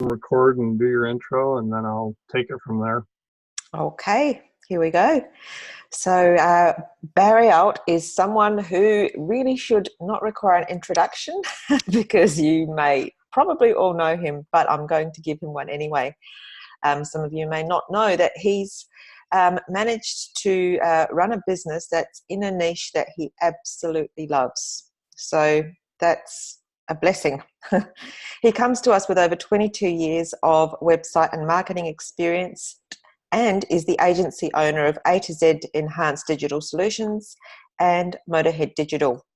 record and do your intro, and then I'll take it from there. Okay, here we go. So Barry Alt is someone who really should not require an introduction because you may probably all know him, but I'm going to give him one anyway. Some of you may not know that he's managed to run a business that's in a niche that he absolutely loves. So that's a blessing. He comes to us with over 22 years of website and marketing experience and is the agency owner of A to Z Enhanced Digital Solutions and Motorhead Digital.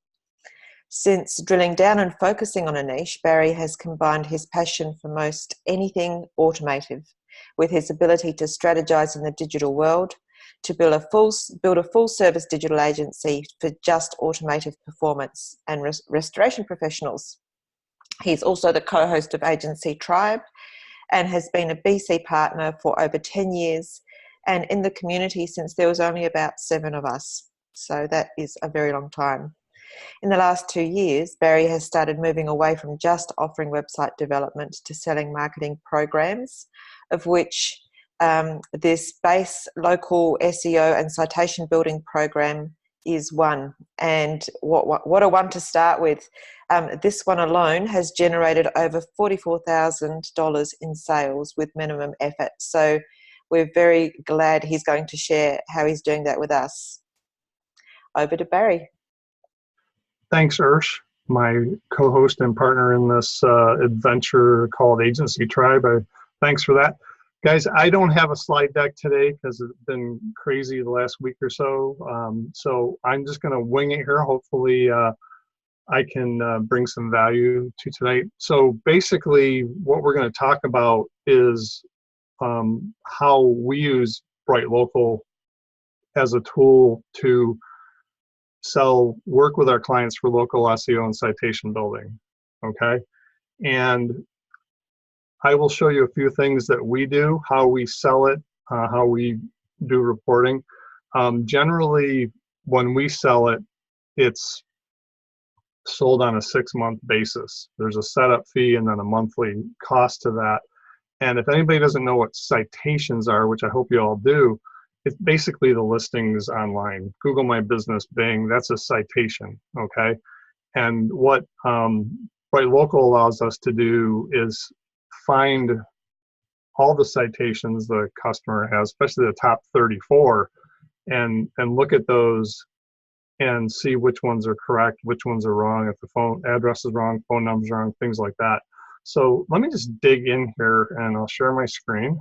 Since drilling down and focusing on a niche, Barry has combined his passion for most anything automotive with his ability to strategize in the digital world to build a full service digital agency for just automotive performance and restoration professionals. He's also the co-host of AgencyTribe and has been a BC partner for over 10 years and in the community since there was only about 7 of us. So that is a very long time. In the last 2 years, Barry has started moving away from just offering website development to selling marketing programs, of which this base local SEO and citation building program is one. And what a one to start with. This one alone has generated over $44,000 in sales with minimum effort. So we're very glad he's going to share how he's doing that with us. Over to Barry. Thanks, Ursh, my co-host and partner in this adventure called AgencyTribe. Thanks for that. Guys, I don't have a slide deck today because it's been crazy the last week or so. So I'm just going to wing it here. Hopefully I can bring some value to tonight. So basically what we're going to talk about is how we use BrightLocal as a tool to work with our clients for local SEO and citation building, okay? And I will show you a few things that we do, how we sell it, how we do reporting. Generally, when we sell it, it's sold on a 6-month basis. There's a setup fee and then a monthly cost to that. And if anybody doesn't know what citations are, which I hope you all do, it's basically the listings online. Google My Business, Bing, that's a citation, okay? And what BrightLocal allows us to do is find all the citations the customer has, especially the top 34, and look at those and see which ones are correct, which ones are wrong, if the phone address is wrong, phone number's wrong, things like that. So let me just dig in here and I'll share my screen.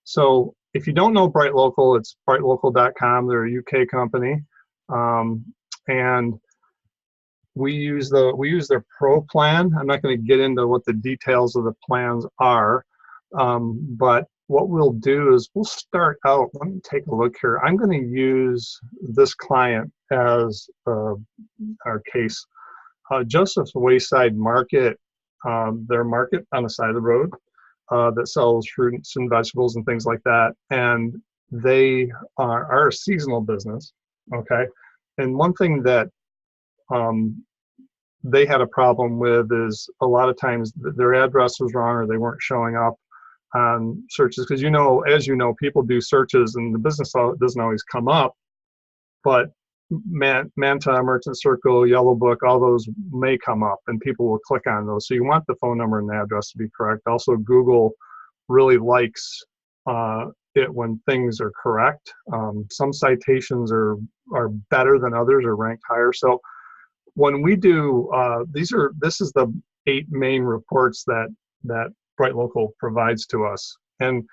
So if you don't know BrightLocal, it's brightlocal.com. They're a UK company, and we use their Pro plan. I'm not going to get into what the details of the plans are, but what we'll do is we'll start out. Let me take a look here. I'm going to use this client as our case. Joseph's Wayside Market, their market on the side of the road. That sells fruits and vegetables and things like that, and they are a seasonal business, okay? And one thing that they had a problem with is a lot of times their address was wrong or they weren't showing up on searches, because as you know, people do searches and the business doesn't always come up, but Manta, Merchant Circle, Yellow Book, all those may come up and people will click on those. So you want the phone number and the address to be correct. Also, Google really likes it when things are correct. Some citations are better than others or ranked higher. So when we do, this is the 8 main reports that BrightLocal provides to us. And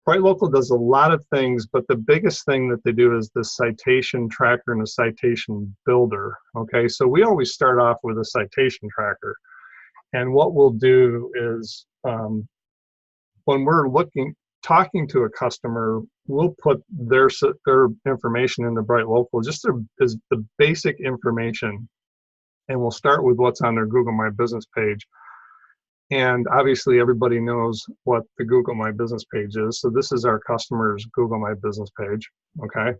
BrightLocal does a lot of things, but the biggest thing that they do is the citation tracker and a citation builder, okay? So we always start off with a citation tracker. And what we'll do is when we're talking to a customer, we'll put their information into BrightLocal, just as the basic information. And we'll start with what's on their Google My Business page. And obviously everybody knows what the Google My Business page is. So this is our customer's Google My Business page, okay?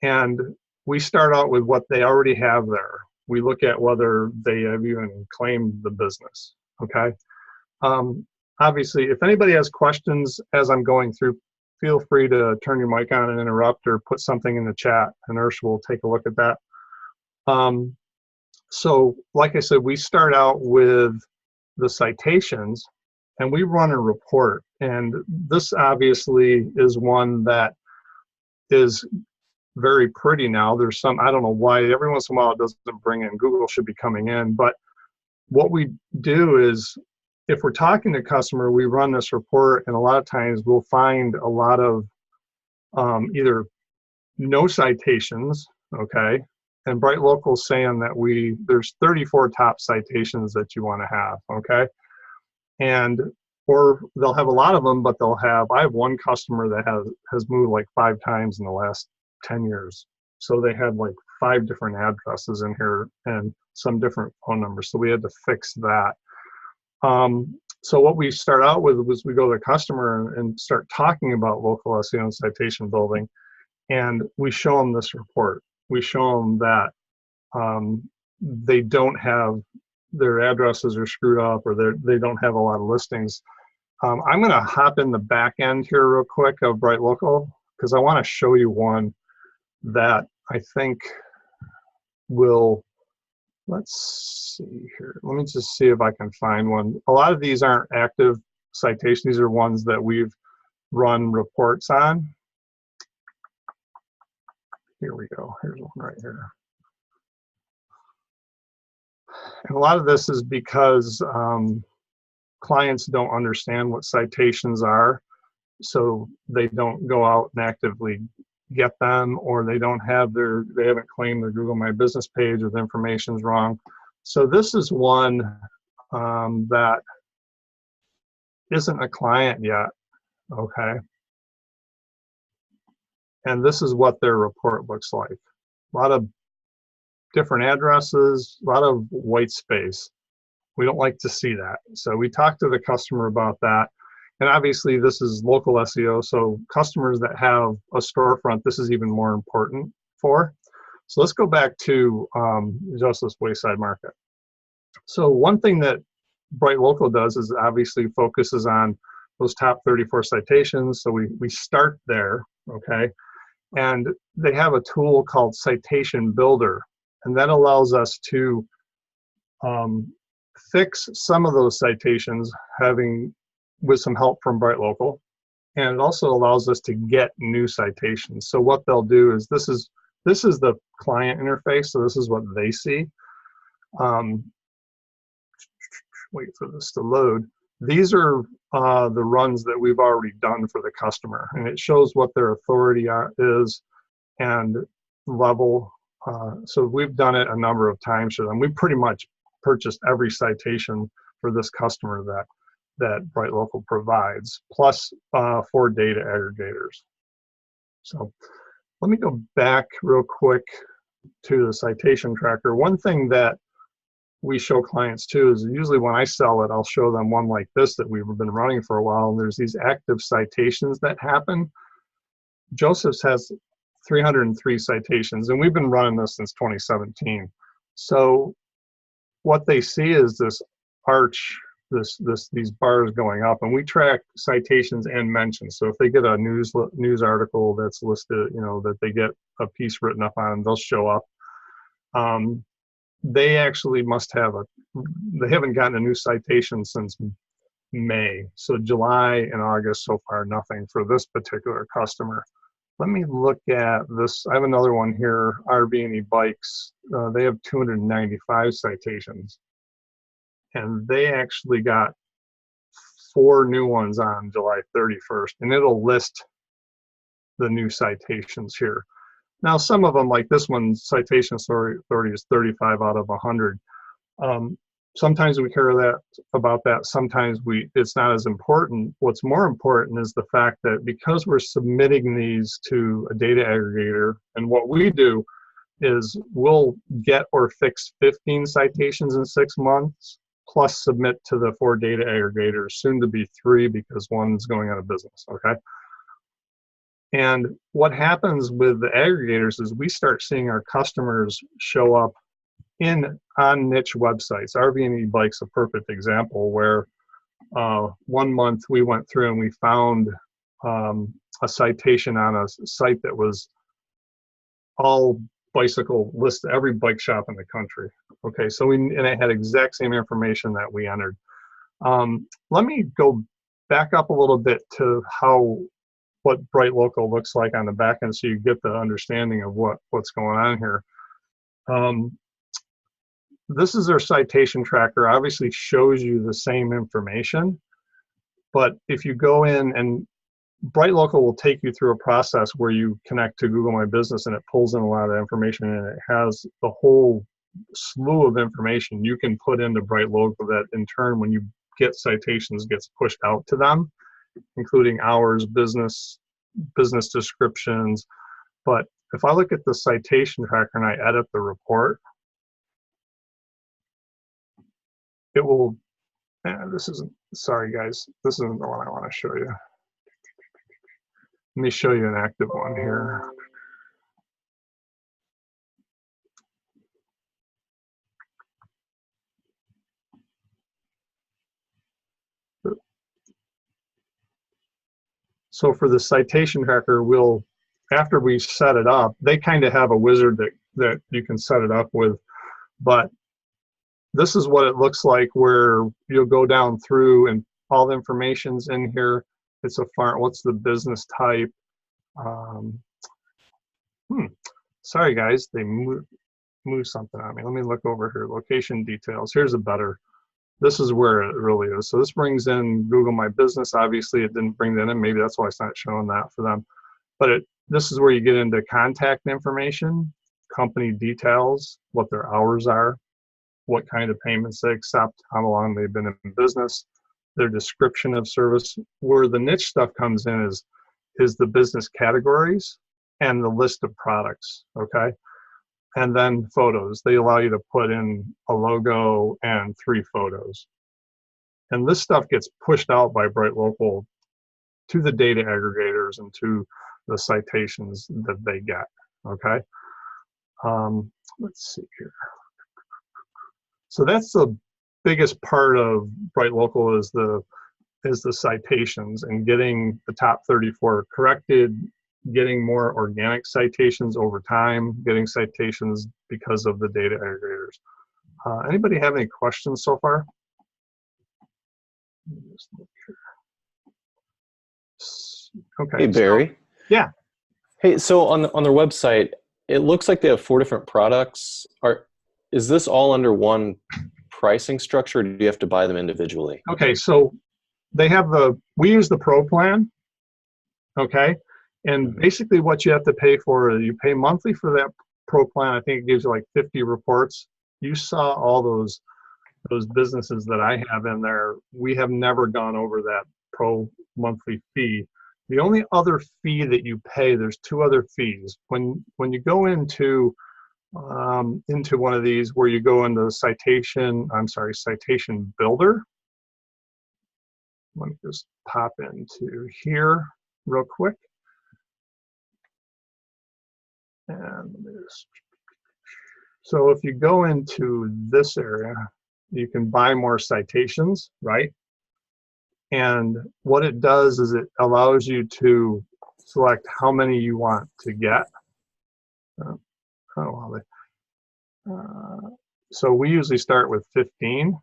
And we start out with what they already have there. We look at whether they have even claimed the business, okay? Obviously, if anybody has questions as I'm going through, feel free to turn your mic on and interrupt or put something in the chat, and Ursula will take a look at that. So like I said, we start out with the citations, and we run a report. And this obviously is one that is very pretty now. There's some, I don't know why, every once in a while it doesn't bring in. Google should be coming in. But what we do is, if we're talking to a customer, we run this report, and a lot of times we'll find a lot of either no citations, okay? And BrightLocal saying that there's 34 top citations that you want to have, okay? And, or they'll have a lot of them, but I have one customer that has moved like 5 times in the last 10 years. So they had like 5 different addresses in here and some different phone numbers. So we had to fix that. So what we start out with was we go to the customer and start talking about local SEO and citation building, and we show them this report. We show them that they don't have, their addresses are screwed up, or they don't have a lot of listings. I'm going to hop in the back end here real quick of BrightLocal, because I want to show you one that I think will, let's see here. Let me just see if I can find one. A lot of these aren't active citations. These are ones that we've run reports on. Here we go. Here's one right here. And a lot of this is because clients don't understand what citations are, so they don't go out and actively get them, or they haven't claimed their Google My Business page, or the information's wrong. So this is one that isn't a client yet, okay? And this is what their report looks like. A lot of different addresses, a lot of white space. We don't like to see that. So we talked to the customer about that. And obviously this is local SEO, so customers that have a storefront, this is even more important for. So let's go back to Joseph's Wayside Market. So one thing that BrightLocal does is obviously focuses on those top 34 citations. So we start there, okay? And they have a tool called Citation Builder, and that allows us to fix some of those citations with some help from BrightLocal, and it also allows us to get new citations. So what they'll do is, this is the client interface, so this is what they see. Wait for this to load. These are the runs that we've already done for the customer, and it shows what their authority is and level. So we've done it a number of times for them. We pretty much purchased every citation for this customer that BrightLocal provides, plus 4 data aggregators. So let me go back real quick to the citation tracker. One thing that we show clients too is, usually when I sell it, I'll show them one like this that we've been running for a while, and there's these active citations that happen. Joseph's has 303 citations, and we've been running this since 2017. So what they see is this arch, these bars going up, and we track citations and mentions. So if they get a news article that's listed, that they get a piece written up on, they'll show up. They actually they haven't gotten a new citation since May. So July and August so far, nothing for this particular customer. Let me look at this. I have another one here, RV&E Bikes. They have 295 citations. And they actually got 4 new ones on July 31st. And it'll list the new citations here. Now, some of them, like this one, citation authority is 35 out of 100. Sometimes we care about that. Sometimes it's not as important. What's more important is the fact that because we're submitting these to a data aggregator, and what we do is we'll get or fix 15 citations in 6 months, plus submit to the 4 data aggregators, soon to be 3 because one's going out of business, okay? And what happens with the aggregators is we start seeing our customers show up on niche websites. RV and e-bike's a perfect example where 1 month we went through and we found a citation on a site that was all bicycle list, every bike shop in the country. Okay, so and it had exact same information that we entered. Let me go back up a little bit to what BrightLocal looks like on the back end, so you get the understanding of what's going on here. This is our citation tracker. Obviously shows you the same information, but if you go in, and BrightLocal will take you through a process where you connect to Google My Business and it pulls in a lot of information, and it has the whole slew of information you can put into BrightLocal that in turn, when you get citations, gets pushed out to them, including hours, business descriptions. But if I look at the citation tracker and I edit the report, it will, this isn't, sorry guys, this isn't the one I want to show you. Let me show you an active one here. So for the citation tracker, after we set it up, they kind of have a wizard that you can set it up with, but this is what it looks like, where you'll go down through and all the information's in here. It's a farm, what's the business type? Sorry guys, they moved something on me. Let me look over here, location details. Here's a better, this is where it really is. So this brings in Google My Business. Obviously it didn't bring that in, maybe that's why it's not showing that for them. But this is where you get into contact information, company details, what their hours are, what kind of payments they accept, how long they've been in business, their description of service. Where the niche stuff comes in is the business categories and the list of products, okay? And then photos. They allow you to put in a logo and 3 photos. And this stuff gets pushed out by BrightLocal to the data aggregators and to the citations that they get, okay? Let's see here. So that's the biggest part of BrightLocal is the citations and getting the top 34 corrected, getting more organic citations over time, getting citations because of the data aggregators. Anybody have any questions so far? Just look here. Okay. Hey, Barry. So, yeah. Hey, so on their website, it looks like they have 4 different products. Is this all under one pricing structure, or do you have to buy them individually? Okay, so they have we use the Pro plan, okay? And basically what you have to pay for, you pay monthly for that Pro plan. I think it gives you like 50 reports. You saw all those businesses that I have in there. We have never gone over that Pro monthly fee. The only other fee that you pay, there's 2 other fees. When you go into one of these where you go into citation builder. Let me just pop into here real quick. And so if you go into this area, you can buy more citations, right? And what it does is it allows you to select how many you want to get. So we usually start with 15,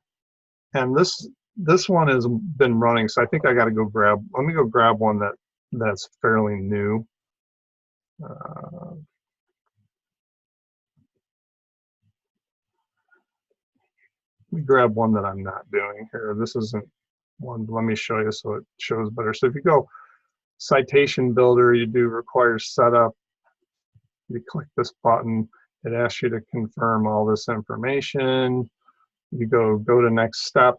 and this one has been running. So I think I got to go grab. Let me go grab one that's fairly new. Let me grab one that I'm not doing here. This isn't one. Let me show you so it shows better. So if you go citation builder, you do require setup. You click this button. It asks you to confirm all this information. You go to next step.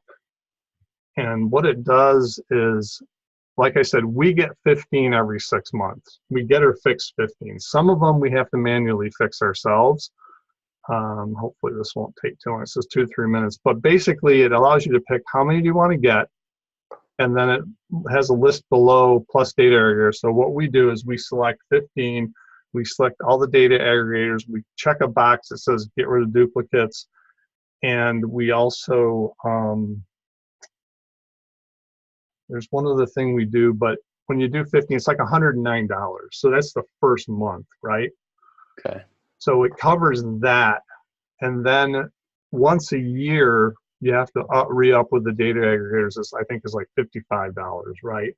And what it does is, like I said, we get 15 every 6 months. We get her fixed 15. Some of them we have to manually fix ourselves. Hopefully this won't take too long. It says 2 to 3 minutes. But basically it allows you to pick how many do you want to get. And then it has a list below plus data aggregator. So what we do is we select 15. We select all the data aggregators. We check a box that says get rid of duplicates. And we also, there's one other thing we do, but when you do 50, it's like $109. So that's the first month, right? Okay. So it covers that. And then once a year, you have to re-up with the data aggregators. This, I think, is like $55, right?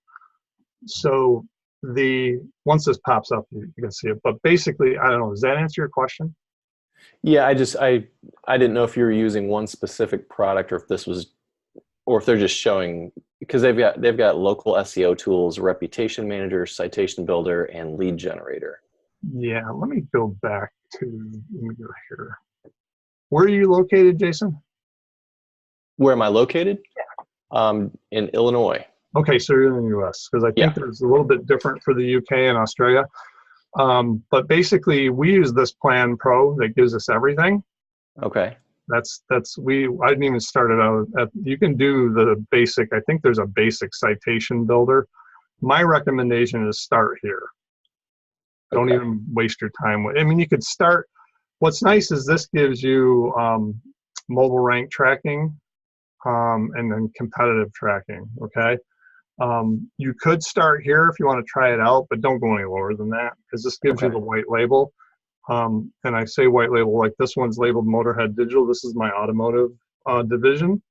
So once this pops up, you can see it. But basically, I don't know, does that answer your question? Yeah, I didn't know if you were using one specific product or if this was, or if they're just showing, because they've got local SEO tools, reputation manager, citation builder, and lead generator. Yeah, let me go back to, let me go here. Where are you located, Jason? Where am I located? In Illinois. Okay, so you're in the US, because I think there's a little bit different for the UK and Australia. But basically, we use this Plan Pro that gives us everything. Okay. I didn't even start it out at, you can do the basic, I think there's a basic citation builder. My recommendation is start here. Don't even waste your time with, I mean, you could start, what's nice is this gives you mobile rank tracking and then competitive tracking, okay? You could start here if you want to try it out, but don't go any lower than that, because this gives you the white label. And I say white label, like this one's labeled Motorhead Digital. This is my automotive division,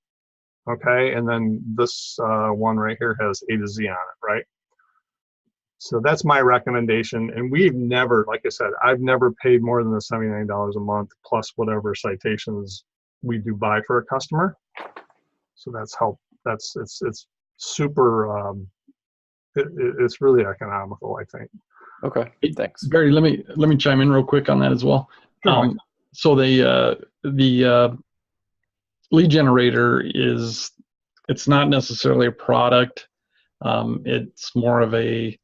okay? And then this one right here has A to Z on it, right? So that's my recommendation. And we've never, like I said, I've never paid more than the $79 a month plus whatever citations we do buy for a customer. So that's helped. It's super, it's really economical, I think. Okay, thanks. Barry, let me chime in real quick on that as well. Sure. So the lead generator it's not necessarily a product. It's more of a,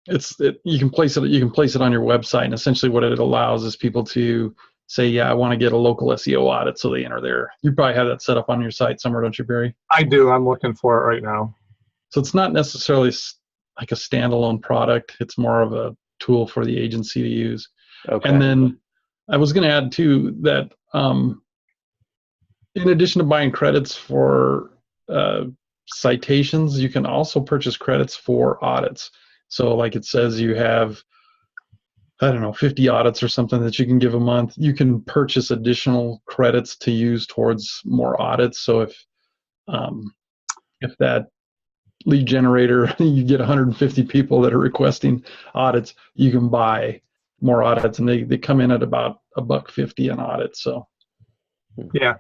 you can place it on your website, and essentially what it allows is people to say, yeah, I want to get a local SEO audit, so they enter there. You probably have that set up on your site somewhere, don't you, Barry? I do. I'm looking for it right now. So it's not necessarily like a standalone product. It's more of a tool for the agency to use. Okay. And then I was going to add too that in addition to buying credits for citations, you can also purchase credits for audits. So like it says you have, I don't know, 50 audits or something that you can give a month. You can purchase additional credits to use towards more audits. So if that lead generator, you get 150 people that are requesting audits, you can buy more audits, and they come in at about $1.50 an audit. So yeah,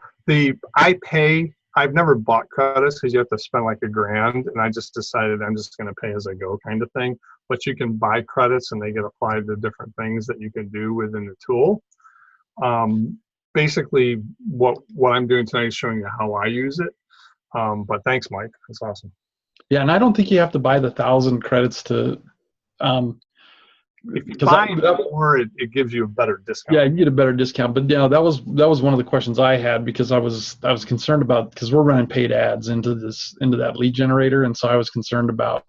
I've never bought credits because you have to spend like $1,000, and I just decided I'm just going to pay as I go kind of thing. But you can buy credits and they get applied to different things that you can do within the tool. Basically what I'm doing tonight is showing you how I use it. But thanks, Mike. That's awesome. yeah, and I don't think you have to buy the 1,000 credits to. If you buy more, it gives you a better discount. Yeah, you get a better discount. But yeah, that was one of the questions I had, because I was concerned about, because we're running paid ads into that lead generator, and so I was concerned about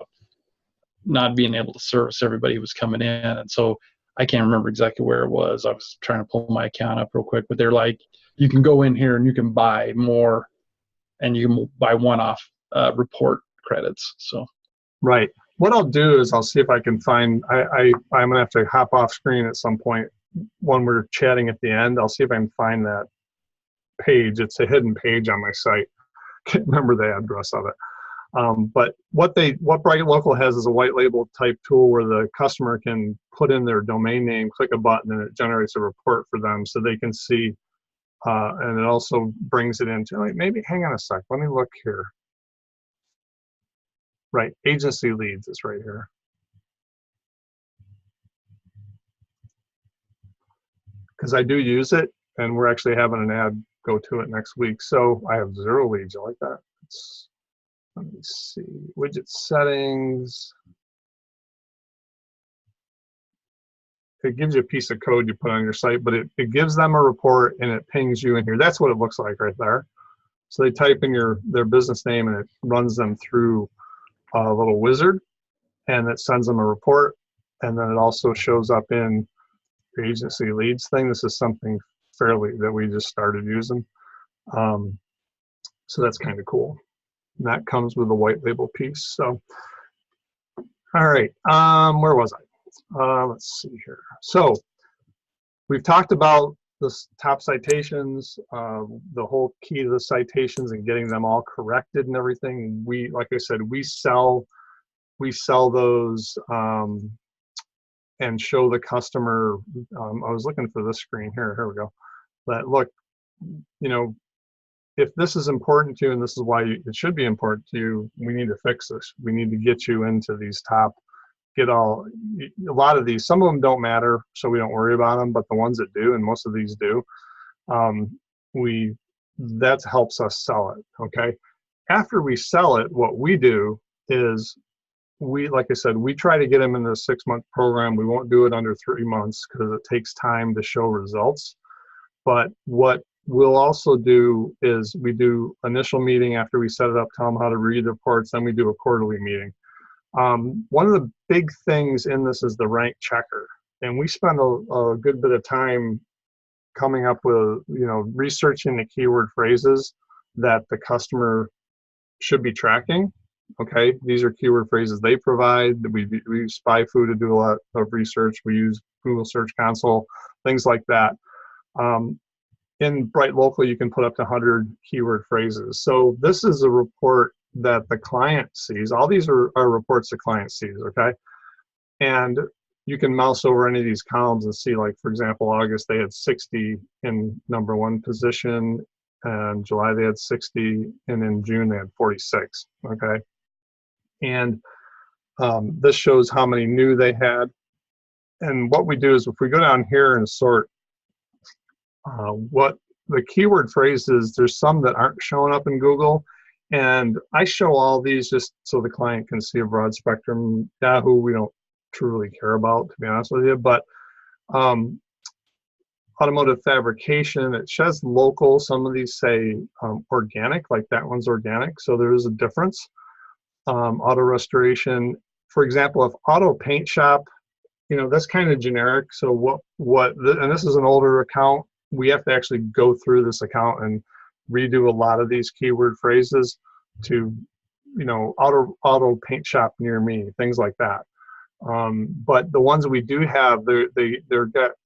not being able to service everybody who was coming in. And so I can't remember exactly where it was. I was trying to pull my account up real quick, but they're like, you can go in here and you can buy more, and you can buy one-off report credits. So right. What I'll do is I'll see if I can find, I'm going to have to hop off screen at some point when we're chatting at the end. I'll see if I can find that page. It's a hidden page on my site. Can't remember the address of it. But what BrightLocal has is a white label type tool where the customer can put in their domain name, click a button, and it generates a report for them so they can see, and it also brings it into, maybe, hang on a sec, let me look here. Right, agency leads is right here. Because I do use it, and we're actually having an ad go to it next week. So I have 0 leads. You like that? Let me see. Widget settings. It gives you a piece of code you put on your site, but it gives them a report and it pings you in here. That's what it looks like right there. So they type in their business name and it runs them through a little wizard, and it sends them a report. and then it also shows up in the agency leads thing. This is something fairly that we just started using. So that's kind of cool. And that comes with a white label piece. So, all right, where was I? Let's see here. So we've talked about the top citations, the whole key to the citations and getting them all corrected and everything. We, like I said, we sell those and show the customer. I was looking for this screen here. Here we go. But look, you know, if this is important to you and this is why it should be important to you, we need to fix this. We need to get you into these top, a lot of these, some of them don't matter, so we don't worry about them, but the ones that do, and most of these do, that helps us sell it, okay? After we sell it, what we do is like I said, we try to get them in the 6-month program. We won't do it under 3 months because it takes time to show results. But what we'll also do is we do initial meeting after we set it up, tell them how to read the reports, then we do a quarterly meeting. One of the big things in this is the rank checker. And we spend a good bit of time coming up with, you know, researching the keyword phrases that the customer should be tracking. Okay, these are keyword phrases they provide. We use SpyFu to do a lot of research. We use Google Search Console, things like that. In BrightLocal, you can put up to 100 keyword phrases. So this is a report that the client sees. All these are reports the client sees, okay? And you can mouse over any of these columns and see, like, for example, August, they had 60 in #1 position, and July they had 60, and in June they had 46, okay? And this shows how many new they had. And what we do is if we go down here and sort what the keyword phrases, there's some that aren't showing up in Google. And I show all these just so the client can see a broad spectrum. Yahoo, we don't truly care about, to be honest with you. But automotive fabrication, it says local. Some of these say organic, like that one's organic. So there is a difference. Auto restoration, for example, if auto paint shop, you know, that's kind of generic. So and this is an older account, we have to actually go through this account and redo a lot of these keyword phrases to, you know, auto paint shop near me, things like that. But the ones we do have, they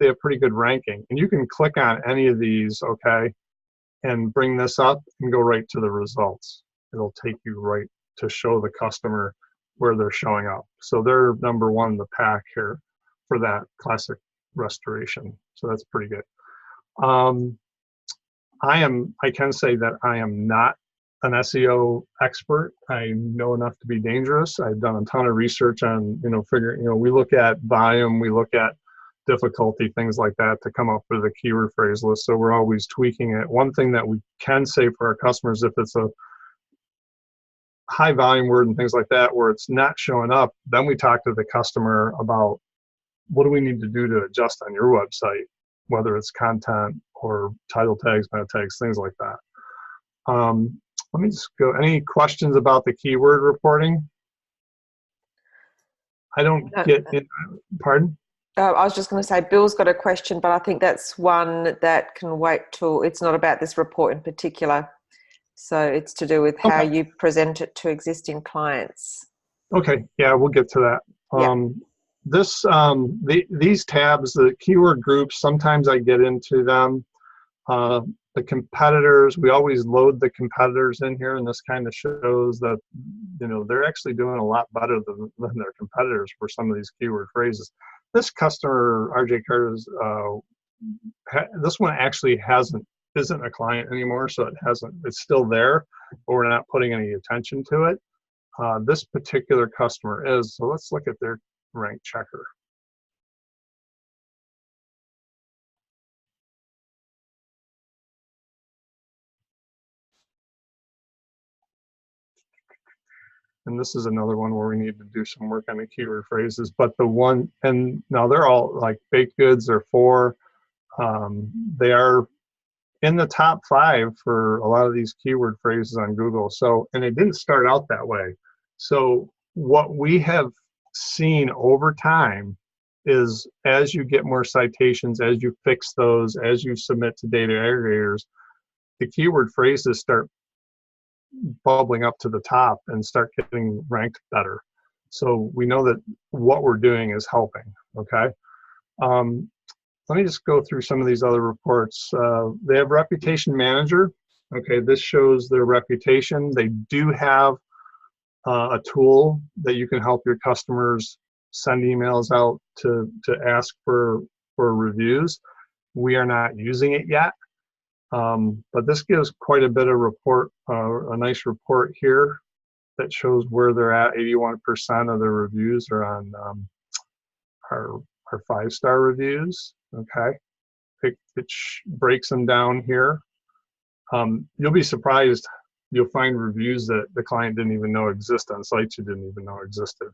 have pretty good ranking, and you can click on any of these, okay, and bring this up and go right to the results. It'll take you right to show the customer where they're showing up. So they're #1 in the pack here for that classic restoration. So that's pretty good. I can say that I am not an SEO expert. I know enough to be dangerous. I've done a ton of research on, you know, we look at volume, we look at difficulty, things like that to come up with a keyword phrase list. So we're always tweaking it. One thing that we can say for our customers, if it's a high volume word and things like that where it's not showing up, then we talk to the customer about what do we need to do to adjust on your website, whether it's content or title tags, meta tags, things like that. Let me just go, any questions about the keyword reporting? I don't get it, pardon? I was just going to say, Bill's got a question, but I think that's one that can wait till, it's not about this report in particular. So it's to do with how you present it to existing clients. Okay, yeah, we'll get to that. These tabs, the keyword groups, sometimes I get into them. The competitors, we always load the competitors in here, and this kind of shows that, you know, they're actually doing a lot better than their competitors for some of these keyword phrases. This customer, RJ Carter's, this one actually isn't a client anymore, so it's still there, but we're not putting any attention to it. This particular customer is, so let's look at their rank checker. And this is another one where we need to do some work on the keyword phrases. But the one, and now they're all like baked goods, they're 4. They are in the top 5 for a lot of these keyword phrases on Google. So, and it didn't start out that way. So what we have seen over time is as you get more citations, as you fix those, as you submit to data aggregators, the keyword phrases start bubbling up to the top and start getting ranked better. So we know that what we're doing is helping, okay? Let me just go through some of these other reports. They have Reputation Manager. Okay, this shows their reputation. They do have a tool that you can help your customers send emails out to ask for reviews. We are not using it yet, but this gives quite a bit of report, a nice report here that shows where they're at. 81% of their reviews are on our 5-star reviews. Okay, it breaks them down here. You'll be surprised. You'll find reviews that the client didn't even know exist on sites you didn't even know existed.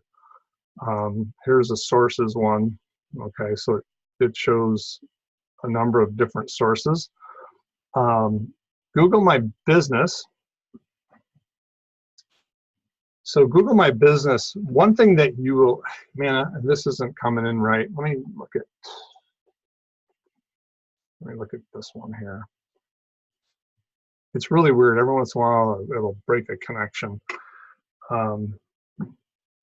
Here's a sources one. Okay, so it shows a number of different sources. Google My Business. So Google My Business, one thing that you will, man, this isn't coming in right. Let me look at this one here. It's really weird. Every once in a while, it'll break a connection. Oh,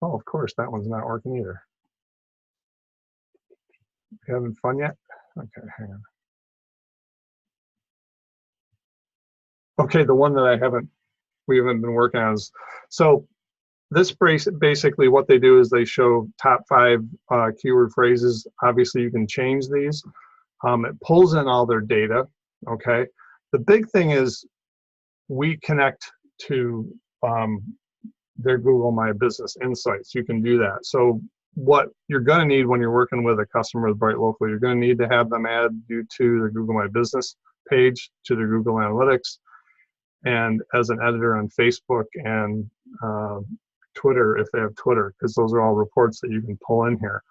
of course, that one's not working either. You having fun yet? Okay, hang on. Okay, the one that we haven't been working on is, so this basically what they do is they show top 5 keyword phrases. Obviously, you can change these. It pulls in all their data, okay? The big thing is we connect to their Google My Business Insights. You can do that. So what you're going to need when you're working with a customer with BrightLocal, you're going to need to have them add you to the Google My Business page, to the Google Analytics, and as an editor on Facebook and Twitter, if they have Twitter, because those are all reports that you can pull in here.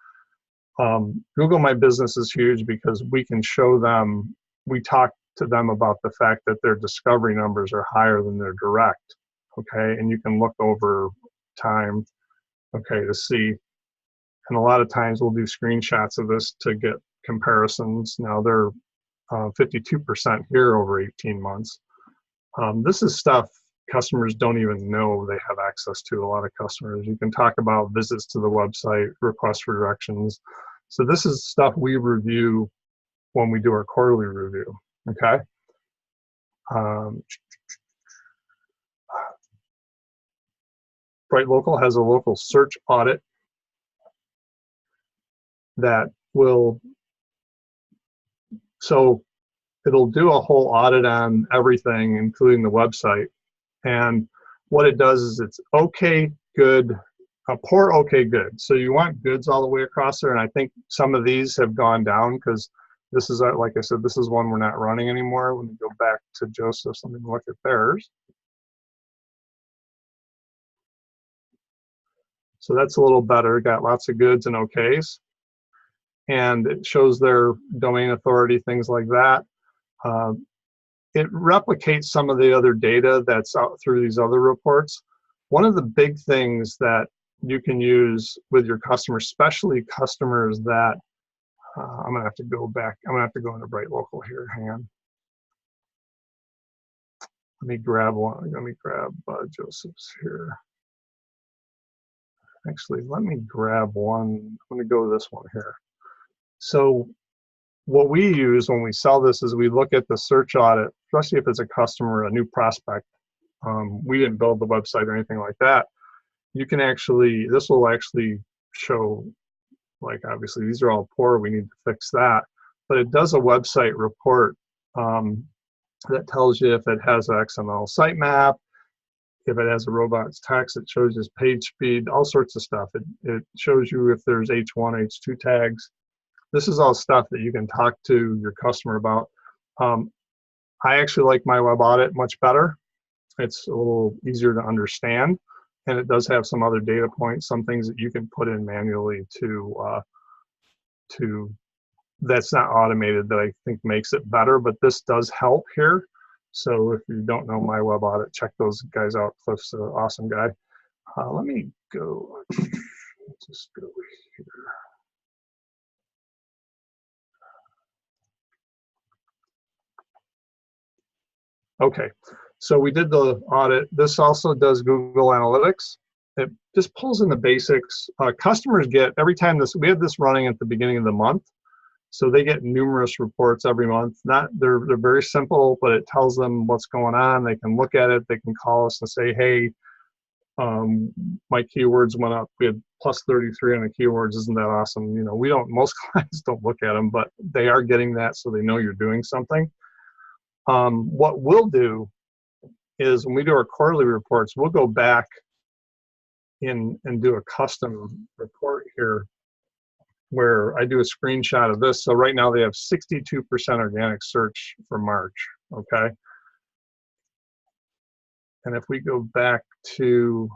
Google My Business is huge because we can show them, we talk to them about the fact that their discovery numbers are higher than their direct, okay? And you can look over time, okay, to see. And a lot of times we'll do screenshots of this to get comparisons. Now they're 52% here over 18 months. This is stuff customers don't even know they have access to. A lot of customers, you can talk about visits to the website, requests for directions. So this is stuff we review when we do our quarterly review, okay? BrightLocal has a local search audit that will, so it'll do a whole audit on everything, including the website. And what it does is it's okay, good, poor, okay, good. So you want goods all the way across there. And I think some of these have gone down because this is, like I said, this is one we're not running anymore. When we go back to Joseph's, let me look at theirs. So that's a little better, got lots of goods and okays. And it shows their domain authority, things like that. It replicates some of the other data that's out through these other reports. One of the big things that you can use with your customers, especially customers that, I'm gonna have to go back, I'm gonna have to go into BrightLocal here, hang on. Let me grab one, let me grab Joseph's here. Actually, let me grab one, I'm gonna go to this one here. So what we use when we sell this is we look at the search audit, especially if it's a customer, a new prospect. We didn't build the website or anything like that. You can actually, this will actually show, like obviously these are all poor, we need to fix that. But it does a website report that tells you if it has an XML sitemap, if it has a robots text, it shows you page speed, all sorts of stuff. It shows you if there's H1, H2 tags. This is all stuff that you can talk to your customer about. I actually like my web audit much better. It's a little easier to understand, and it does have some other data points, some things that you can put in manually to that's not automated that I think makes it better, but this does help here. So if you don't know my web audit, check those guys out. Cliff's an awesome guy. Let me go, just go here. Okay, so we did the audit. This also does Google Analytics. It just pulls in the basics. Customers get, every time we have this running at the beginning of the month, so they get numerous reports every month. They're very simple, but it tells them what's going on. They can look at it. They can call us and say, hey, my keywords went up. We had plus 33 on the keywords. Isn't that awesome? You know, most clients don't look at them, but they are getting that, so they know you're doing something. What we'll do is when we do our quarterly reports, we'll go back in and do a custom report here where I do a screenshot of this. So right now they have 62% organic search for March, okay? And if we go back to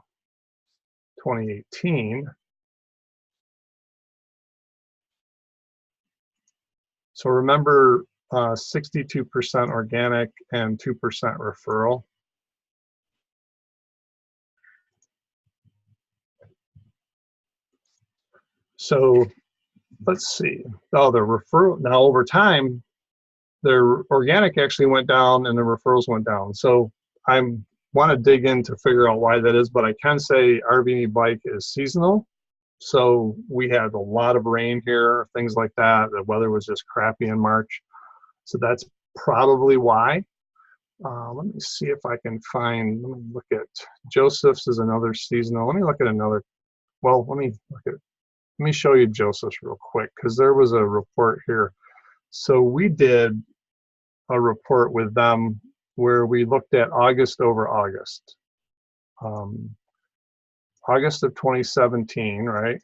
2018, so remember 62% organic and 2% referral. So let's see. Oh, the referral, now over time, their organic actually went down and the referrals went down. So I want to dig in to figure out why that is, but I can say RV bike is seasonal. So we had a lot of rain here, things like that. The weather was just crappy in March. So that's probably why. Let me see if I can find, let me look at, Joseph's is another seasonal. Let me look at another, well, let me show you Joseph's real quick, because there was a report here. So we did a report with them where we looked at August over August. August of 2017, right?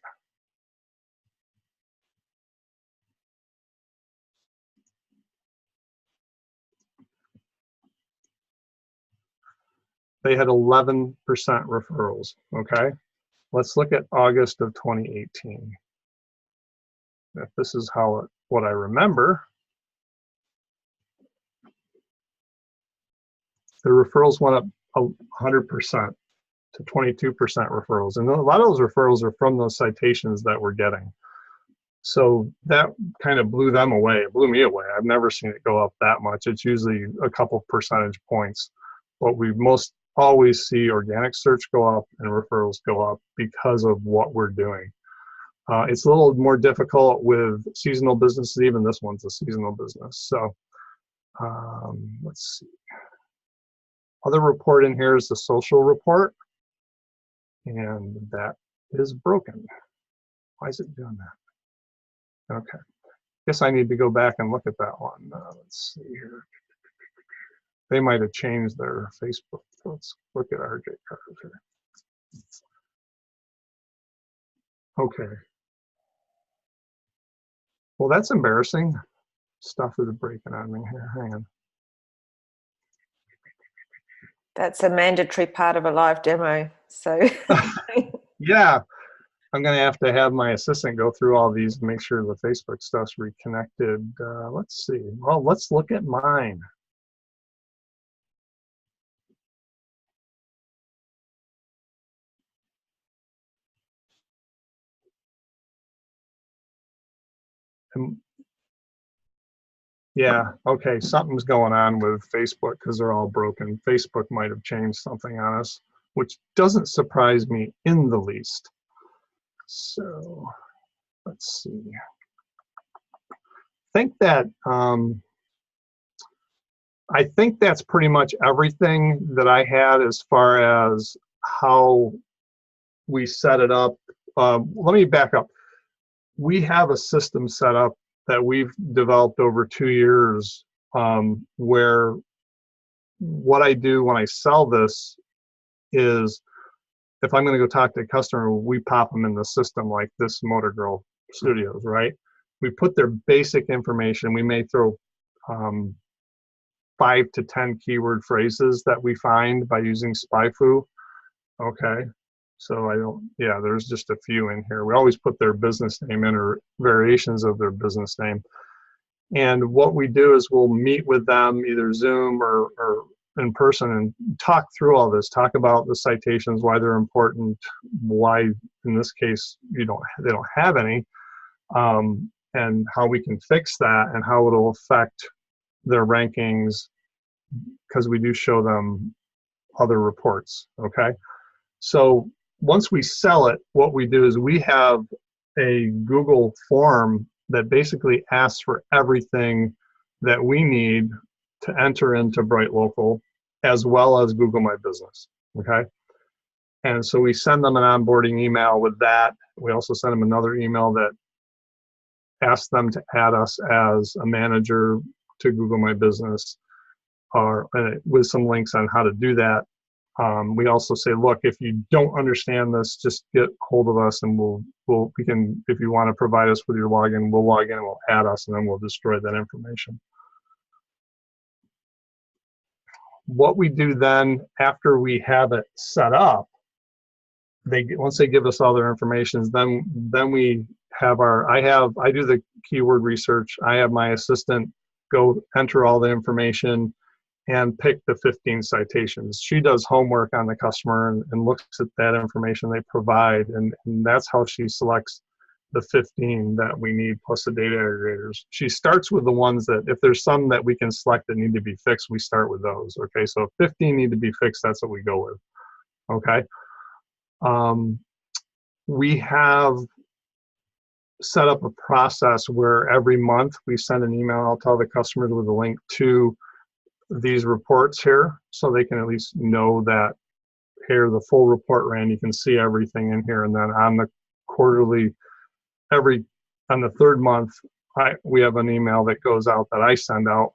They had 11% referrals, okay? Let's look at August of 2018. If this is what I remember, the referrals went up 100% to 22% referrals. And a lot of those referrals are from those citations that we're getting. So that kind of blew them away. It blew me away. I've never seen it go up that much. It's usually a couple percentage points. But we most always see organic search go up and referrals go up because of what we're doing. It's a little more difficult with seasonal businesses. Even this one's a seasonal business. So let's see. Other report in here is the social report. And that is broken. Why is it doing that? Okay. Guess I need to go back and look at that one. Let's see here. They might have changed their Facebook. Let's look at RJ Carter here. Okay. Well, that's embarrassing. Stuff is breaking on me here. Hang on. That's a mandatory part of a live demo. So yeah, I'm going to have my assistant go through all these and make sure the Facebook stuff's reconnected. Let's see. Well, let's look at mine. Yeah, okay, something's going on with Facebook because they're all broken. Facebook might have changed something on us, which doesn't surprise me in the least. So let's see. I think that's pretty much everything that I had as far as how we set it up. Let me back up. We have a system set up that we've developed over 2 years, where what I do when I sell this is, if I'm going to go talk to a customer, we pop them in the system like this Motor Girl Studios, right? We put their basic information. We may throw 5 to 10 keyword phrases that we find by using SpyFu. Okay, so there's just a few in here. We always put their business name in, or variations of their business name. And what we do is we'll meet with them, either Zoom or in person, and talk through all this, talk about the citations, why they're important, why in this case they don't have any, and how we can fix that and how it'll affect their rankings, because we do show them other reports, okay? So once we sell it, what we do is we have a Google form that basically asks for everything that we need to enter into BrightLocal, as well as Google My Business, okay? And so we send them an onboarding email with that. We also send them another email that asks them to add us as a manager to Google My Business, or with some links on how to do that. We also say, look, if you don't understand this, just get hold of us, and we can, if you want to provide us with your login, we'll log in and we'll add us, and then we'll destroy that information. What we do then, after we have it set up, once they give us all their information, then we have I do the keyword research. I have my assistant go enter all the information and pick the 15 citations. She does homework on the customer and looks at that information they provide, and that's how she selects the 15 that we need, plus the data aggregators. She starts with the ones that, if there's some that we can select that need to be fixed, we start with those, okay? So if 15 need to be fixed, that's what we go with, okay? We have set up a process where every month we send an email. I'll tell the customers with a link to these reports here, so they can at least know that here the full report ran. You can see everything in here, and then on the quarterly, on the third month, we have an email that goes out that I send out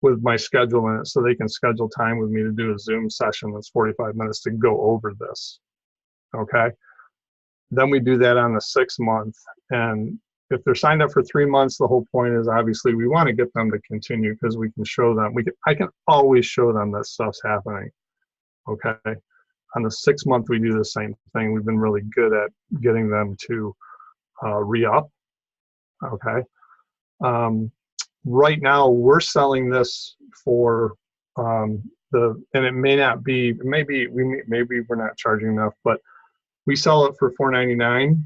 with my schedule in it, so they can schedule time with me to do a Zoom session that's 45 minutes to go over this, okay? Then we do that on the 6th month, and if they're signed up for 3 months, the whole point is obviously we want to get them to continue, because we can show them, I can always show them that stuff's happening, okay? On the 6th month, we do the same thing. We've been really good at getting them to re-up, okay? Right now, we're selling this for and it may not be, maybe we're not charging enough, but we sell it for $4.99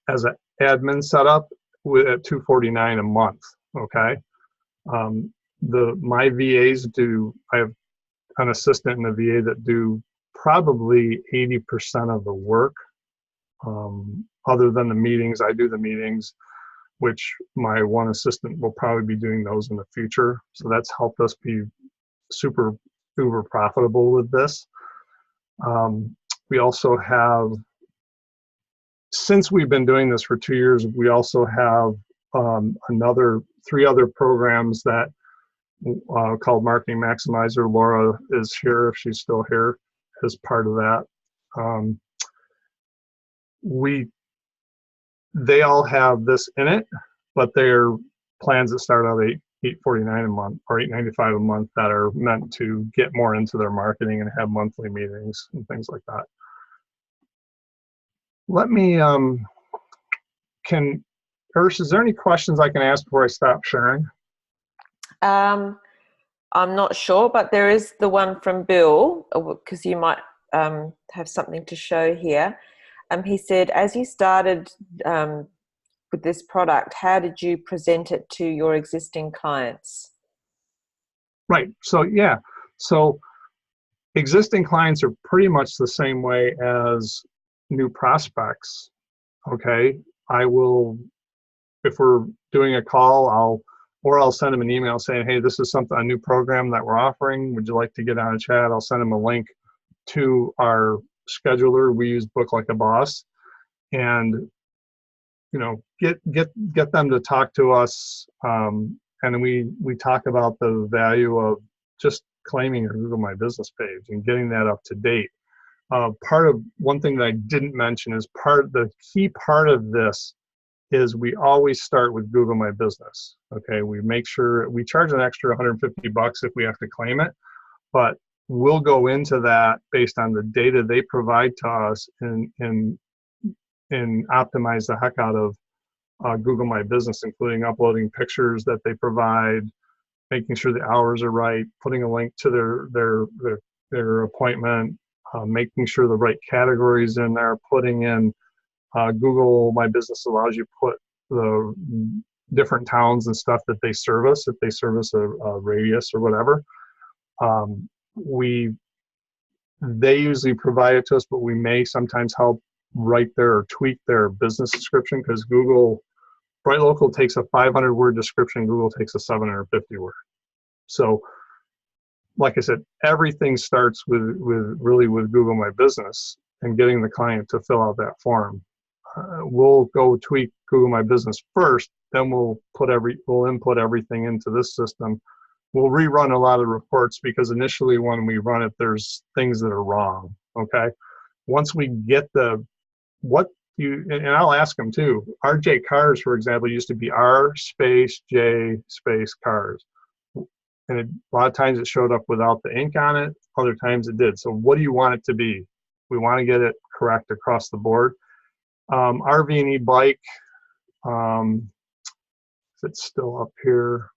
as an admin setup at $249 a month, okay? My VAs I have an assistant in the VA that do probably 80% of the work. Other than the meetings, I do the meetings, which my one assistant will probably be doing those in the future. So that's helped us be super, uber profitable with this. We also have, since we've been doing this for 2 years, we also have 3 other programs that called Marketing Maximizer. Laura is here, if she's still here, as part of that. They all have this in it, but they're plans that start out at $849 a month or $895 a month that are meant to get more into their marketing and have monthly meetings and things like that. Let me, Urs, is there any questions I can ask before I stop sharing? I'm not sure, but there is the one from Bill, because you might have something to show here. He said, as you started with this product, how did you present it to your existing clients? Right. So, yeah. So existing clients are pretty much the same way as new prospects. Okay. I will, if we're doing a call, I'll send them an email saying, hey, this is a new program that we're offering. Would you like to get on a chat? I'll send them a link to our scheduler. We use Book Like a Boss, and get them to talk to us, and then we talk about the value of just claiming your Google My Business page and getting that up to date. One thing that I didn't mention is the key part of this is we always start with Google My Business. Okay, we make sure we charge an extra $150 if we have to claim it, but we'll go into that based on the data they provide to us and optimize the heck out of Google My Business, including uploading pictures that they provide, making sure the hours are right, putting a link to their appointment, making sure the right categories in there, putting in Google My Business allows you to put different towns and stuff that they service, if they service a radius or whatever. They usually provide it to us, but we may sometimes help write their or tweak their business description, because BrightLocal takes a 500-word description, Google takes a 750 word. So, like I said, everything starts with Google My Business and getting the client to fill out that form. We'll go tweak Google My Business first, then we'll input everything into this system. We'll rerun a lot of reports, because initially when we run it, there's things that are wrong. Okay. Once we get and I'll ask them too. RJ Cars, for example, used to be R space J space Cars. And a lot of times it showed up without the ink on it. Other times it did. So what do you want it to be? We want to get it correct across the board. RV&E bike, if it's still up here,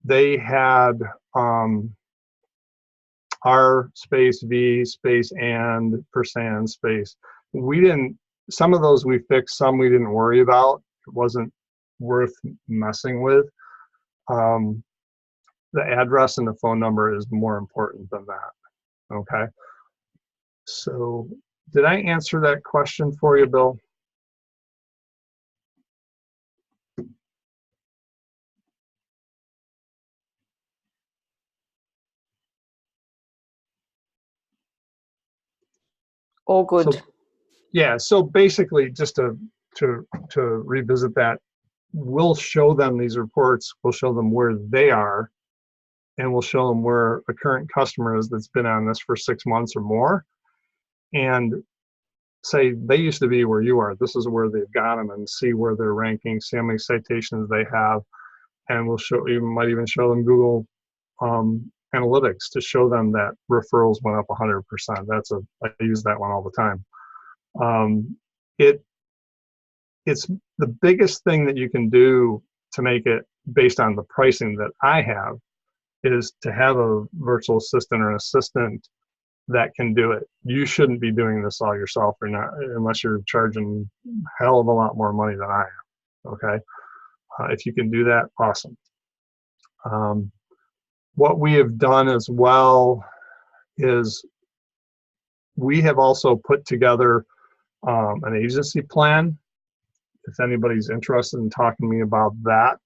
they had R space V space and % space. Some of those we fixed, some we didn't worry about. It wasn't worth messing with. The address and the phone number is more important than that. Okay. So did I answer that question for you, Bill? All good. So basically, just to revisit that, we'll show them these reports, we'll show them where they are, and we'll show them where a current customer is that's been on this for 6 months or more, and say they used to be where you are. This is where they've got them, and see where they're ranking, see how many citations they have, and might even show them Google Analytics to show them that referrals went up 100%. I use that one all the time. It's the biggest thing that you can do to make it, based on the pricing that I have, is to have a virtual assistant or an assistant that can do it. You shouldn't be doing this all yourself, or not, unless you're charging a hell of a lot more money than I am. Okay, if you can do that, awesome. What we have done as well is we have also put together an agency plan. If anybody's interested in talking to me about that,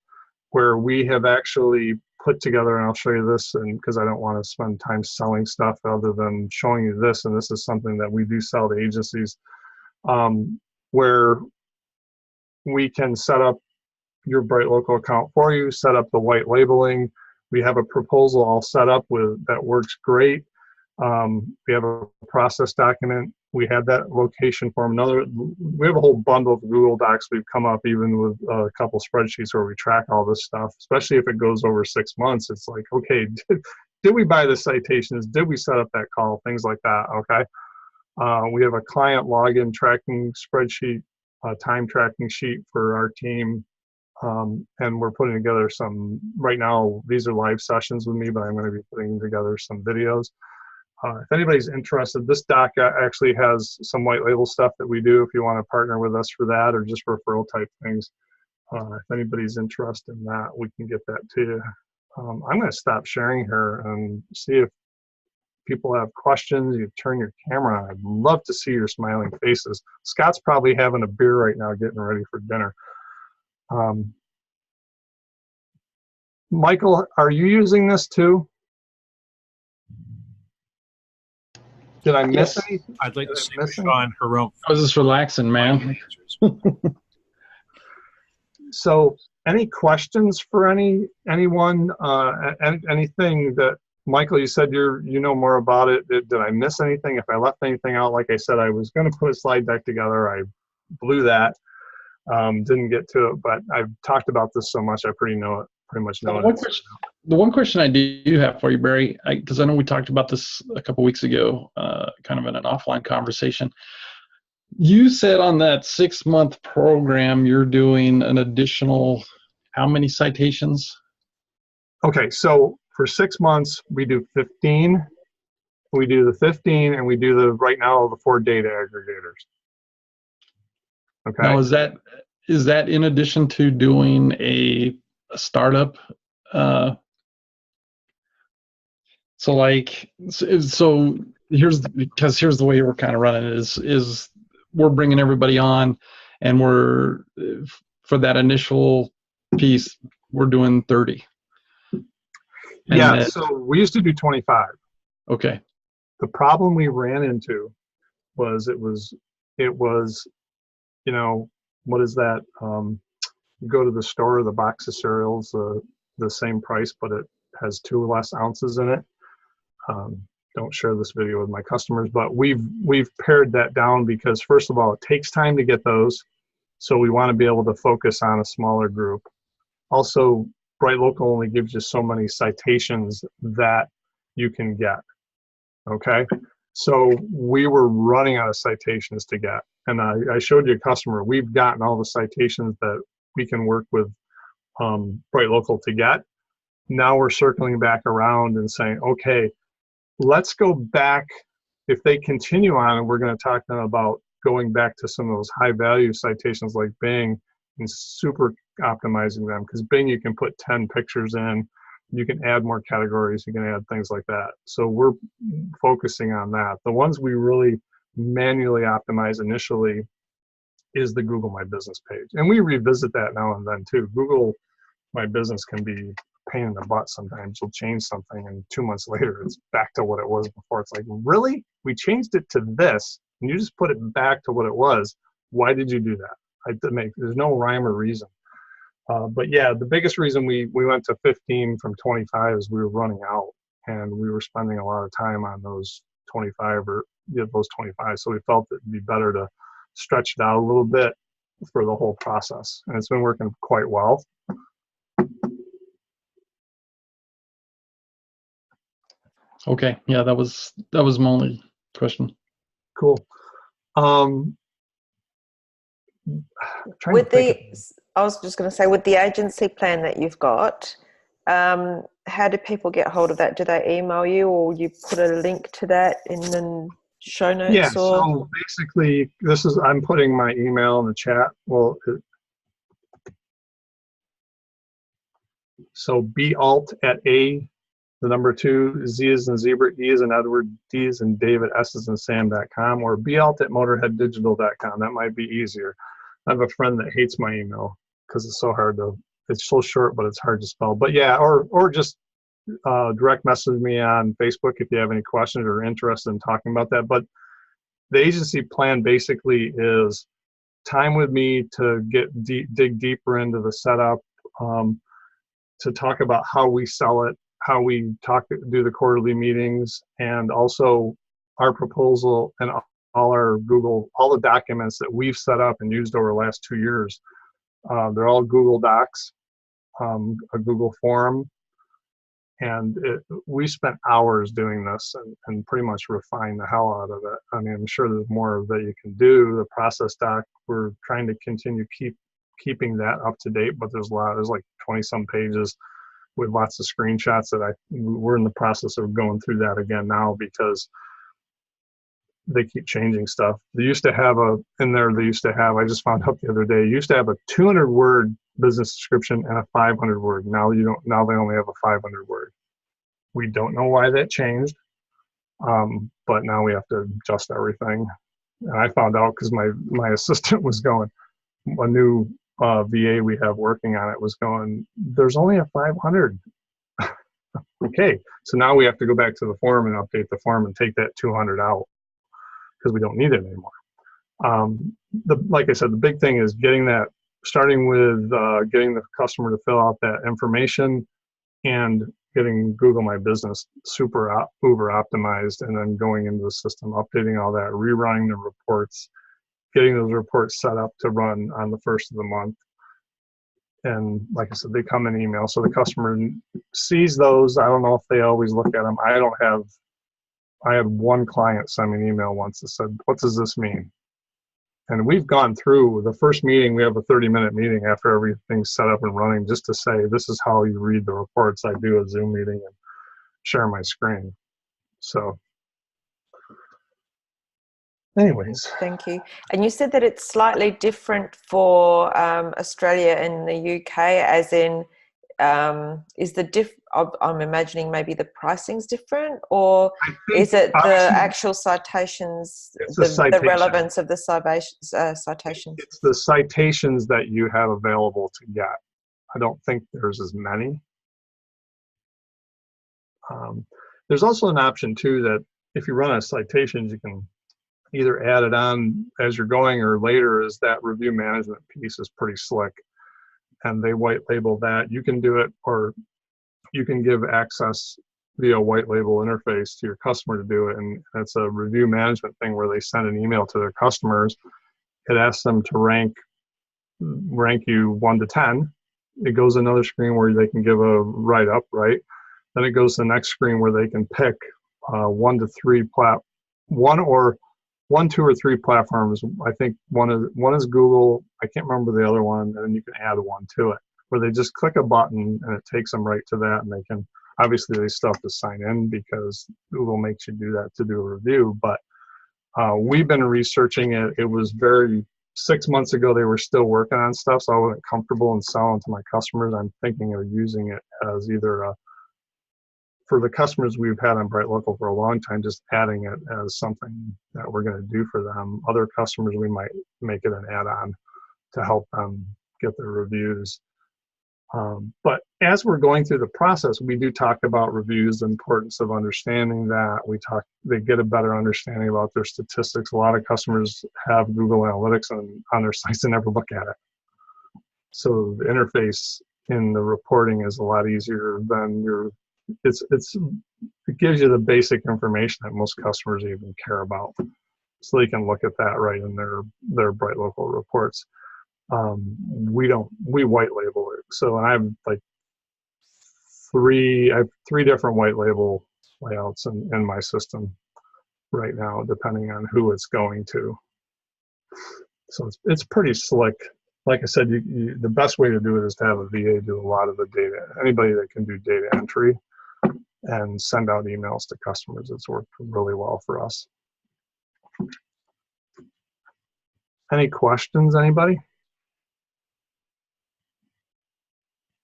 where we have actually put together, and I'll show you this, and because I don't want to spend time selling stuff other than showing you this, and this is something that we do sell to agencies, where we can set up your BrightLocal account for you, set up the white labeling. We have a proposal all set up that works great. We have a process document. We have that location form. We have a whole bundle of Google Docs we've come up, even with a couple spreadsheets where we track all this stuff, especially if it goes over 6 months. It's like, okay, did we buy the citations? Did we set up that call? Things like that, okay? We have a client login tracking spreadsheet, a time tracking sheet for our team. And we're putting together right now, these are live sessions with me, but I'm going to be putting together some videos. If anybody's interested, this doc actually has some white label stuff that we do if you want to partner with us for that, or just referral type things. If anybody's interested in that, we can get that to you. I'm going to stop sharing here and see if people have questions. You turn your camera on. I'd love to see your smiling faces. Scott's probably having a beer right now, getting ready for dinner. Michael, are you using this too? Did I miss anything? I'd like to see Sean Jerome. I was just relaxing, man. So, any questions for anyone? Anything that, Michael, you said you know more about it. Did I miss anything? If I left anything out, like I said, I was going to put a slide deck together. I blew that. Didn't get to it, but I've talked about this so much, I pretty much know it. The one question I do have for you, Barry, because I know we talked about this a couple weeks ago, kind of in an offline conversation. You said on that 6-month program, you're doing an additional, how many citations? Okay, so for 6 months, we do 15. We do the 15, and we do right now, the 4 data aggregators. Okay. Now, is that in addition to doing a startup? So like, so here's the way we're kind of running it is we're bringing everybody on, and we're for that initial piece we're doing 30. And Yeah, then, so we used to do 25. okay. The problem we ran into was it was, you know, what is that? You go to the store, the box of cereals, the same price, but it has 2 less ounces in it. Don't share this video with my customers, but we've pared that down because, first of all, it takes time to get those. So we want to be able to focus on a smaller group. Also, BrightLocal only gives you so many citations that you can get. Okay, so we were running out of citations to get, and I showed you a customer. We've gotten all the citations that we can work with BrightLocal to get. Now we're circling back around and saying, okay, let's go back. If they continue on, and we're going to talk to them about going back to some of those high value citations like Bing and super optimizing them, because Bing, you can put 10 pictures in, you can add more categories, you can add things like that. So we're focusing on that. The ones we really manually optimize initially is the Google My Business page. And we revisit that now and then too. Google My Business can be a pain in the butt sometimes. You'll change something and 2 months later it's back to what it was before. It's like, really? We changed it to this and you just put it back to what it was. Why did you do that? There's no rhyme or reason. But yeah, the biggest reason we went to 15 from 25 is we were running out and we were spending a lot of time on those 25 or those 25. So we felt it'd be better to stretch it out a little bit for the whole process. And it's been working quite well. Okay. Yeah, that was my only question. Cool. With the, I was just going to say, with the agency plan that you've got, how do people get hold of that? Do they email you, or you put a link to that in the show notes? Yeah, or? so basically, I'm putting my email in the chat. Well, so BAlt at A, the number 2, Z is in zebra, E is in Edward, D is in David, S is in Sam.com, or BAlt at motorheaddigital.com. That might be easier. I have a friend that hates my email because it's so hard to, it's so short, but it's hard to spell. But yeah, or just direct message me on Facebook if you have any questions or interested in talking about that. But the agency plan basically is time with me to dig deeper into the setup, to talk about how we sell it, how we do the quarterly meetings, and also our proposal and all the documents that we've set up and used over the last 2 years. They're all Google Docs, a Google form, and we spent hours doing this and pretty much refined the hell out of it. I mean, I'm sure there's more that you can do. The process doc, we're trying to continue keeping that up to date, but there's like 20 some pages with lots of screenshots that we're in the process of going through that again now because they keep changing stuff. They used to have I just found out the other day, used to have a 200 word business description and a 500 word. Now they only have a 500 word. We don't know why that changed, but now we have to adjust everything. And I found out because my assistant was going, a new VA we have working on it was going, there's only a 500. Okay, so now we have to go back to the form and update the form and take that 200 out because we don't need it anymore. Like I said, the big thing is starting with getting the customer to fill out that information and getting Google My Business uber optimized, and then going into the system, updating all that, rerunning the reports, getting those reports set up to run on the first of the month. And like I said, they come in email, so the customer sees those. I don't know if they always look at them. I had one client send me an email once that said, what does this mean? And we've gone through the first meeting. We have a 30-minute meeting after everything's set up and running just to say, this is how you read the reports. I do a Zoom meeting and share my screen. So. anyways, Thank you. And you said that it's slightly different for Australia and the UK, as in, is the I'm imagining maybe the pricing's different, or I think is it the obviously actual citations, it's the relevance of the citations? It's the citations that you have available to get. I don't think there's as many. There's also an option too that if you run out of citations, you can either add it on as you're going or later. Is that review management piece is pretty slick, and they white label that. You can do it, or you can give access via white label interface to your customer to do it, and that's a review management thing where they send an email to their customers. It asks them to rank you 1 to 10. It goes to another screen where they can give a write-up, right? Then it goes to the next screen where they can pick 1 to 3 1, 2, or 3 platforms. I think one is Google. I can't remember the other one, and then you can add one to it, where they just click a button and it takes them right to that, and they can, obviously they still have to sign in because Google makes you do that to do a review. But we've been researching it. It was 6 months ago, they were still working on stuff, so I wasn't comfortable in selling to my customers. I'm thinking of using it as either for the customers we've had on BrightLocal for a long time, just adding it as something that we're going to do for them. Other customers, we might make it an add-on to help them get their reviews. But as we're going through the process, we do talk about reviews, the importance of understanding that. They get a better understanding about their statistics. A lot of customers have Google Analytics on their sites and never look at it. So the interface in the reporting is a lot easier than it gives you the basic information that most customers even care about. So they can look at that right in their BrightLocal reports. We white label it. So I have like three different white label layouts in my system right now, depending on who it's going to. So it's pretty slick. Like I said, the best way to do it is to have a VA do a lot of the data. Anybody that can do data entry and send out emails to customers, it's worked really well for us. Any questions, anybody?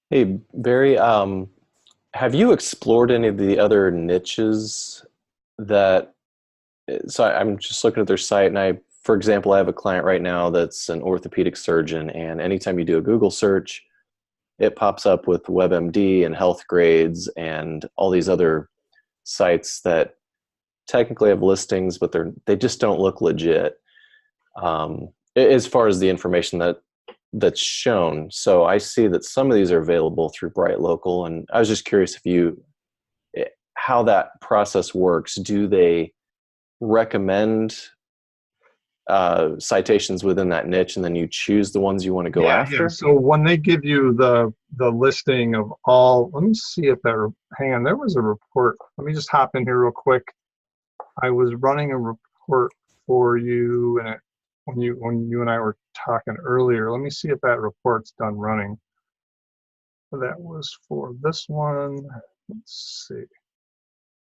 Hey, Barry, have you explored any of the other niches that, so I'm just looking at their site, and for example, I have a client right now that's an orthopedic surgeon, and anytime you do a Google search, it pops up with WebMD and Health Grades and all these other sites that technically have listings, but they just don't look legit as far as the information that's shown. So I see that some of these are available through BrightLocal, and I was just curious how that process works. Do they recommend citations within that niche, and then you choose the ones you want to go after? Yeah. So when they give you the listing of all, let me see if hang on, there was a report. Let me just hop in here real quick. I was running a report for you, and when you and I were talking earlier, let me see if that report's done running. That was for this one. Let's see.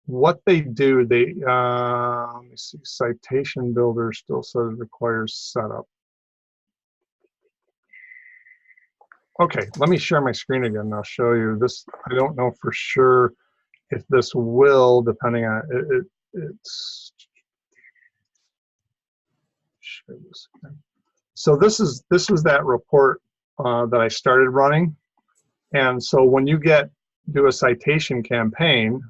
What they do, let me see, citation builder still says requires setup. Okay, let me share my screen again and I'll show you this. I don't know for sure if this will, depending on it's. Share this again. So this was that report that I started running, and so when you do a citation campaign,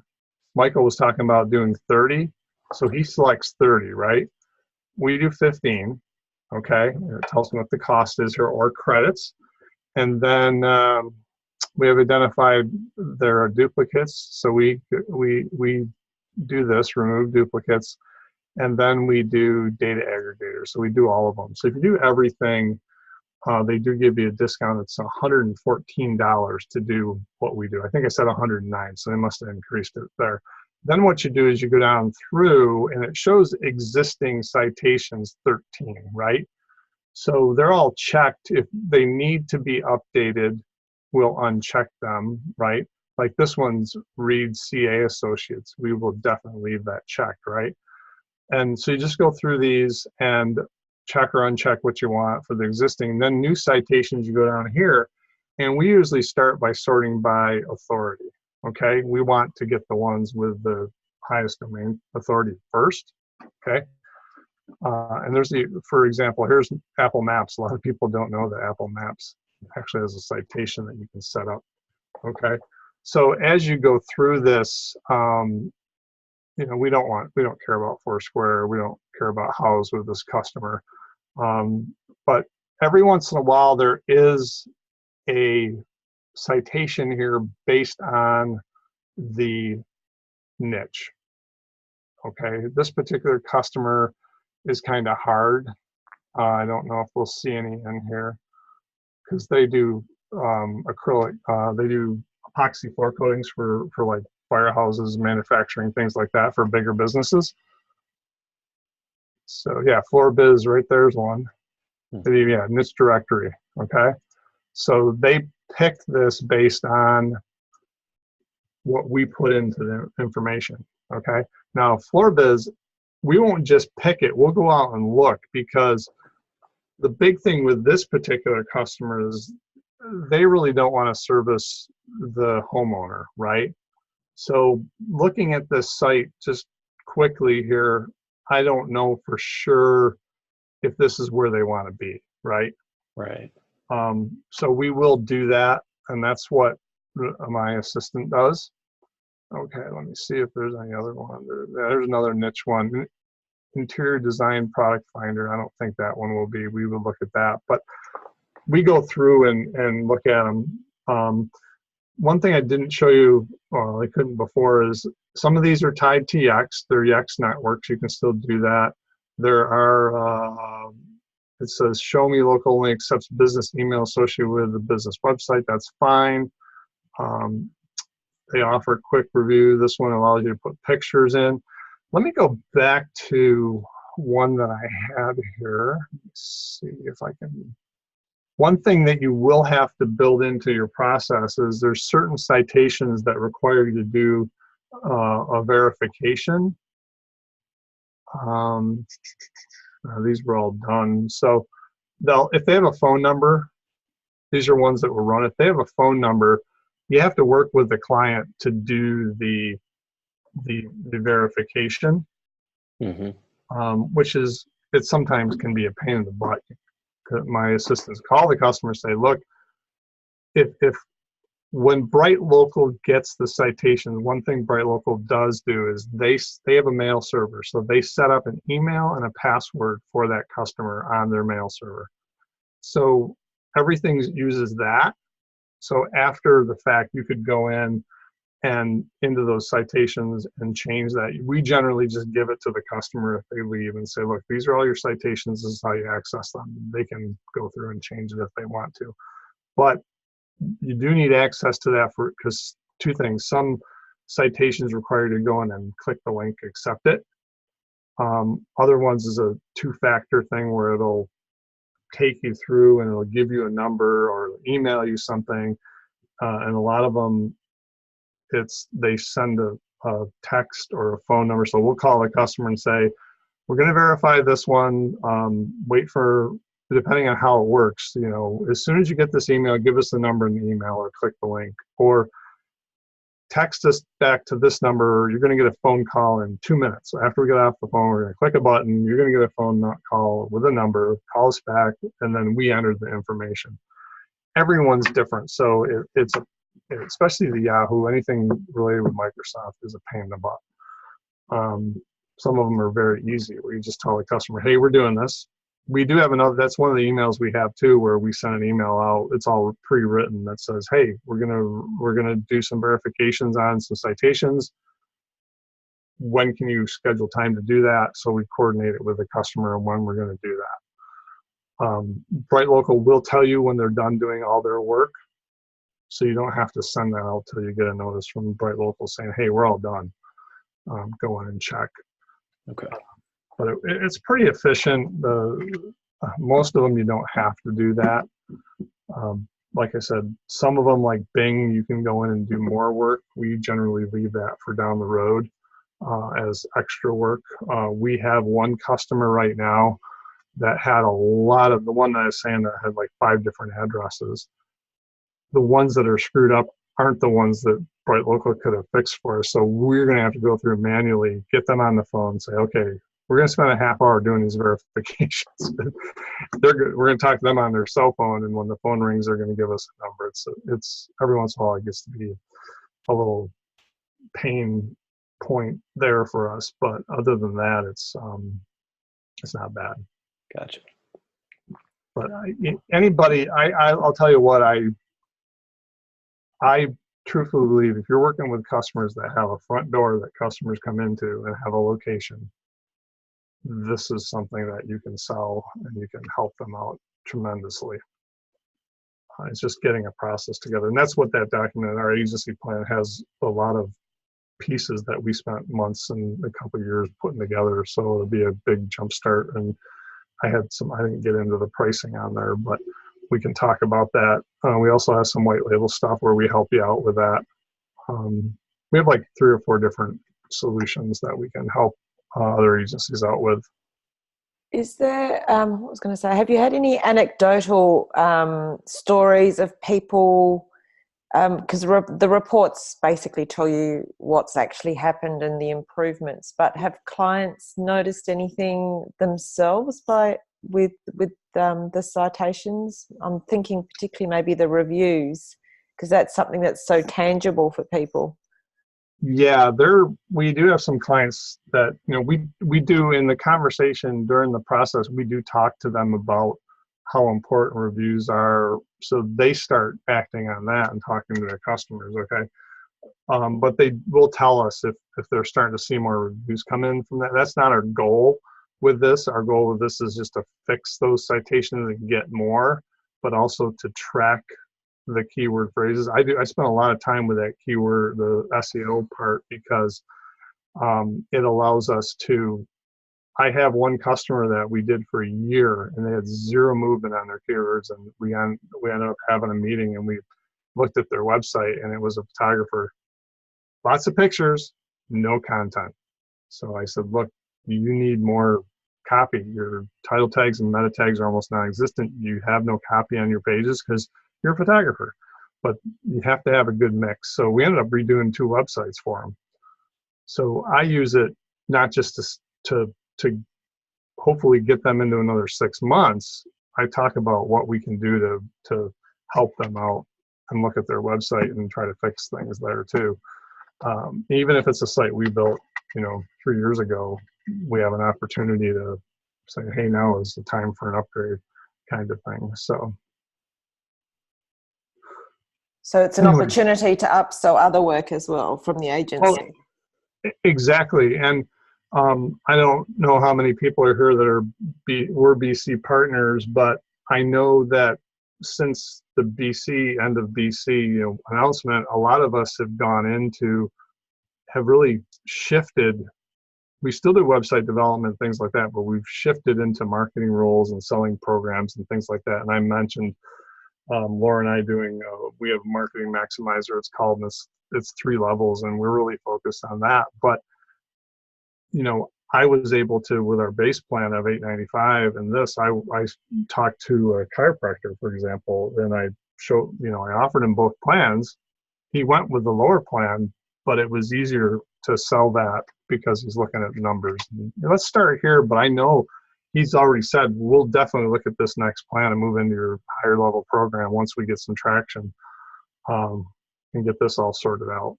Michael was talking about doing 30, so he selects 30, right? We do 15, okay? And it tells him what the cost is here, or credits. And then we have identified there are duplicates, so we do this, remove duplicates, and then we do data aggregators, so we do all of them. So if you do everything, they do give you a discount. It's $114 to do what we do. I think I said 109, so they must have increased it there. Then what you do is you go down through, and it shows existing citations 13, right? So they're all checked. If they need to be updated, we'll uncheck them, right? Like this one's reads CA Associates. We will definitely leave that checked, right? And so you just go through these and check or uncheck what you want for the existing. Then new citations, you go down here, and we usually start by sorting by authority. Okay, we want to get the ones with the highest domain authority first. Okay, and there's for example, here's Apple Maps. A lot of people don't know that Apple Maps actually has a citation that you can set up. Okay, so as you go through this, you know, we don't care about Foursquare. We don't care about house with this customer. But every once in a while, there is a citation here based on the niche. Okay, this particular customer is kind of hard. I don't know if we'll see any in here because they do acrylic, they do epoxy floor coatings for like firehouses, manufacturing, things like that for bigger businesses. So yeah, Floor Biz, right there's one. Yeah, niche directory. Okay, so they picked this based on what we put into the information. Okay, now Floor Biz, we won't just pick it. We'll go out and look, because the big thing with this particular customer is they really don't want to service the homeowner, right? So looking at this site just quickly here, I don't know for sure if this is where they want to be, right? Right. So we will do that, and that's what my assistant does. Okay, let me see if there's any other one. There's another niche one. Interior design product finder. I don't think that one will be. We will look at that, but we go through and look at them. One thing I didn't show you, well, I couldn't before, is some of these are tied to Yext. They're Yext networks. You can still do that. There are, it says, show me local only accepts business email associated with the business website. That's fine. They offer quick review. This one allows you to put pictures in. Let me go back to one that I had here. Let's see if I can. One thing that you will have to build into your process is there's certain citations that require you to do a verification. These were all done. So if they have a phone number, these are ones that will run. If they have a phone number, you have to work with the client to do the verification, which is, it sometimes can be a pain in the butt. My assistants call the customer and say, look, if when BrightLocal gets the citation, one thing BrightLocal does do is they have a mail server. So they set up an email and a password for that customer on their mail server. So everything uses that. So after the fact, you could go in and into those citations and change that. We generally just give it to the customer if they leave and say, look, these are all your citations. This is how you access them. They can go through and change it if they want to. But you do need access to that because two things. Some citations require you to go in and click the link, accept it. Other ones is a two-factor thing where it'll take you through and it'll give you a number or email you something. And a lot of them, they send a text or a phone number. So we'll call the customer and say, we're going to verify this one. Wait for, depending on how it works, you know, as soon as you get this email, give us the number in the email or click the link, or text us back to this number. You're going to get a phone call in 2 minutes. So after we get off the phone, we're going to click a button. You're going to get a phone call with a number, call us back, and then we enter the information. Everyone's different. So it's especially the Yahoo, anything related with Microsoft is a pain in the butt. Some of them are very easy, where you just tell the customer, hey, we're doing this. We do have another, that's one of the emails we have too, where we send an email out, it's all pre-written, that says, hey, we're gonna do some verifications on some citations. When can you schedule time to do that? So we coordinate it with the customer and when we're gonna do that. BrightLocal will tell you when they're done doing all their work, so you don't have to send that out till you get a notice from BrightLocal saying, hey, we're all done. Go in and check. Okay. But it's pretty efficient. Most of them you don't have to do that. Like I said, some of them like Bing, you can go in and do more work. We generally leave that for down the road. as extra work. We have one customer right now that had a lot of, the one that I was saying that had like 5 different addresses. The ones that are screwed up aren't the ones that BrightLocal could have fixed for us. So we're going to have to go through manually, get them on the phone, and say, okay, we're going to spend a half hour doing these verifications. We're going to talk to them on their cell phone, and when the phone rings, they're going to give us a number. It's every once in a while it gets to be a little pain point there for us, but other than that, it's not bad. Gotcha. But anybody, I'll tell you what, I truthfully believe if you're working with customers that have a front door that customers come into and have a location, this is something that you can sell and you can help them out tremendously. It's just getting a process together. And that's what that document, our agency plan, has a lot of pieces that we spent months and a couple of years putting together. So it'll be a big jump start. And I didn't get into the pricing on there, but we can talk about that. We also have some white label stuff where we help you out with that. We have like 3 or 4 different solutions that we can help other agencies out with. Is there, what was going to say, have you had any anecdotal stories of people, because the reports basically tell you what's actually happened and the improvements, but have clients noticed anything themselves with the citations? I'm thinking particularly maybe the reviews, because that's something that's so tangible for people. Yeah, we do have some clients that, we do in the conversation during the process, we do talk to them about how important reviews are. So they start acting on that and talking to their customers, okay? But they will tell us if they're starting to see more reviews come in from that. That's not our goal with this. Our goal with this is just to fix those citations and get more, but also to track the keyword phrases. I spent a lot of time with that keyword, the SEO part, because it allows us to, I have one customer that we did for a year and they had 0 movement on their keywords, and we ended up having a meeting and we looked at their website and it was a photographer, lots of pictures, no content. So I said, look, you need more copy. Your title tags and meta tags are almost non-existent. You have no copy on your pages because you're a photographer, but you have to have a good mix. So we ended up redoing 2 websites for them. So I use it not just to hopefully get them into another 6 months. I talk about what we can do to help them out and look at their website and try to fix things there too. Even if it's a site we built, 3 years ago, we have an opportunity to say, hey, now is the time for an upgrade kind of thing. So it's an opportunity to upsell other work as well from the agency. Oh, exactly. And I don't know how many people are here that were BC partners, but I know that since the end of BC announcement, a lot of us have have really shifted. We still do website development, things like that, but we've shifted into marketing roles and selling programs and things like that. And I mentioned Laura and I doing, we have Marketing Maximizer, it's called, and it's 3 levels, and we're really focused on that. But, I was able to, with our base plan of $895 and this, I talked to a chiropractor, for example, and I offered him both plans. He went with the lower plan, but it was easier to sell that because he's looking at numbers. Let's start here, but I know he's already said, we'll definitely look at this next plan and move into your higher level program once we get some traction and get this all sorted out.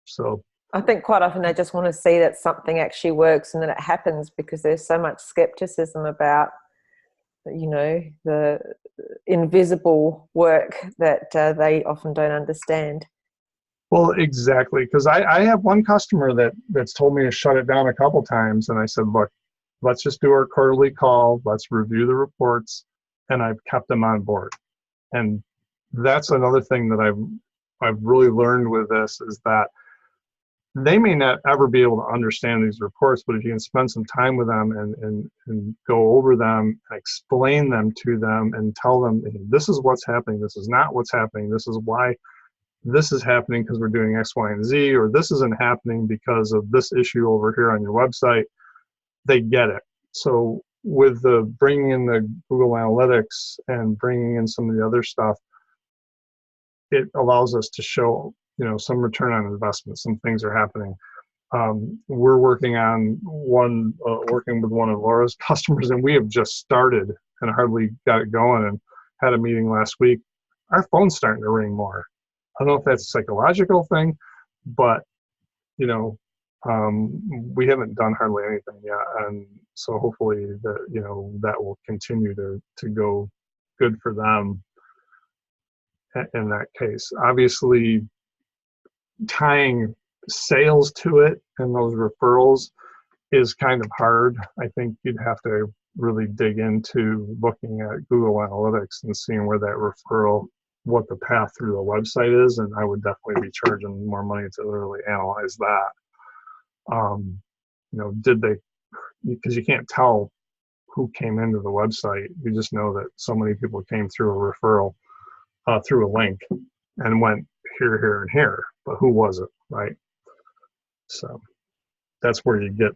So I think quite often they just want to see that something actually works and then it happens, because there's so much skepticism about, the invisible work that they often don't understand. Well, exactly, because I have one customer that's told me to shut it down a couple times, and I said, look, let's just do our quarterly call, let's review the reports, and I've kept them on board. And that's another thing that I've really learned with this, is that they may not ever be able to understand these reports, but if you can spend some time with them and go over them, explain them to them, and tell them, this is what's happening, this is not what's happening, this is why this is happening because we're doing X, Y, and Z, or this isn't happening because of this issue over here on your website. They get it. So with the bringing in the Google Analytics and bringing in some of the other stuff, it allows us to show, some return on investment. Some things are happening. We're working on working with one of Laura's customers, and we have just started and hardly got it going, and had a meeting last week. Our phone's starting to ring more. I don't know if that's a psychological thing, but we haven't done hardly anything yet, and so hopefully that will continue to go good for them in that case. Obviously, tying sales to it and those referrals is kind of hard. I think you'd have to really dig into looking at Google Analytics and seeing where that referral, what the path through the website is, and I would definitely be charging more money to really analyze that. Did they, because you can't tell who came into the website. You just know that so many people came through a referral, through a link, and went here, here, and here, but who was it, right? So that's where you get,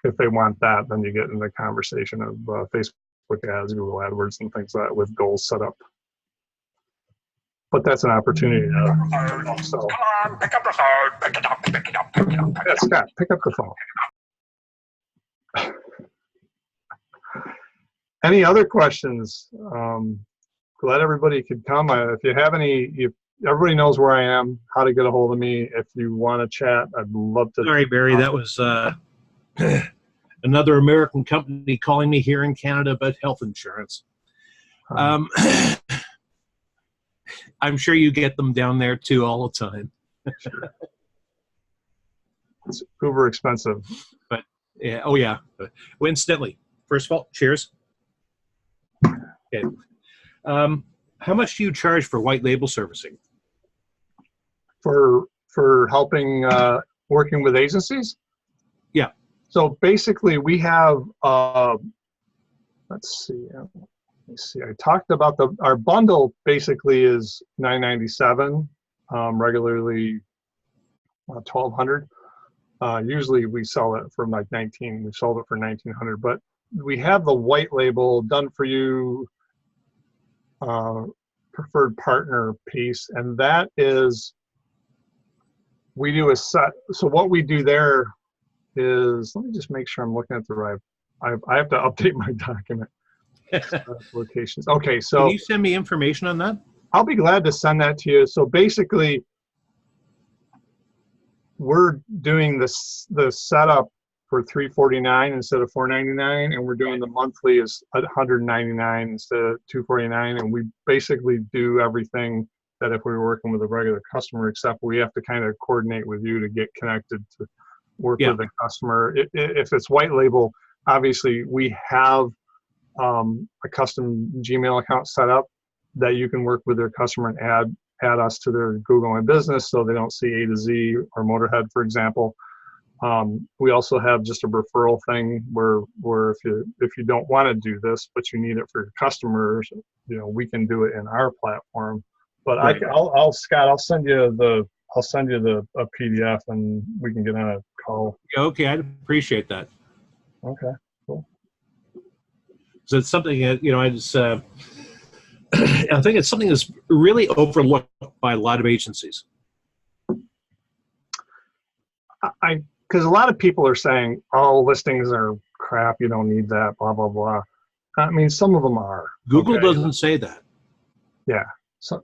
if they want that, then you get in the conversation of Facebook ads, Google AdWords, and things like that with goals set up. But that's an opportunity to also. Come on, pick up the phone. Pick it up, pick it up, pick it up. Yeah, Scott, pick up the phone. Any other questions? Glad everybody could come. If you have any, everybody knows where I am, how to get a hold of me. If you want to chat, I'd love to. Sorry, Barry, that was another American company calling me here in Canada about health insurance. I'm sure you get them down there too all the time. Sure. It's uber expensive. But yeah, oh yeah. Well, incidentally, first of all, cheers. Okay. How much do you charge for white label servicing? For helping working with agencies? Yeah. So basically, we have. Let's see. I talked about our bundle. Basically, is $997. Regularly, $1,200. Usually, we sell it for like $19. We sold it for $1,900. But we have the white label done for you. Preferred partner piece, and that is, we do a set. So what we do there is, let me just make sure I'm looking at the right. I have to update my document. Locations. Okay, so can you send me information on that? I'll be glad to send that to you. So basically, we're doing the setup for $349 instead of $499, and we're doing the monthly is $199 instead of $249, and we basically do everything that if we were working with a regular customer, except we have to kind of coordinate with you to get connected to work with the customer. If it's white label, obviously we have a custom Gmail account set up that you can work with their customer and add us to their Google My Business so they don't see A to Z or Motorhead, for example. We also have just a referral thing where if you don't want to do this but you need it for your customers, we can do it in our platform. But right. Scott, I'll send you a PDF and we can get on a call. Okay, I'd appreciate that. Okay, cool. So it's something that I just I think it's something that's really overlooked by a lot of agencies. Because a lot of people are saying, "Oh, listings are crap. You don't need that." Blah blah blah. I mean, some of them are. Google doesn't say that. Yeah. So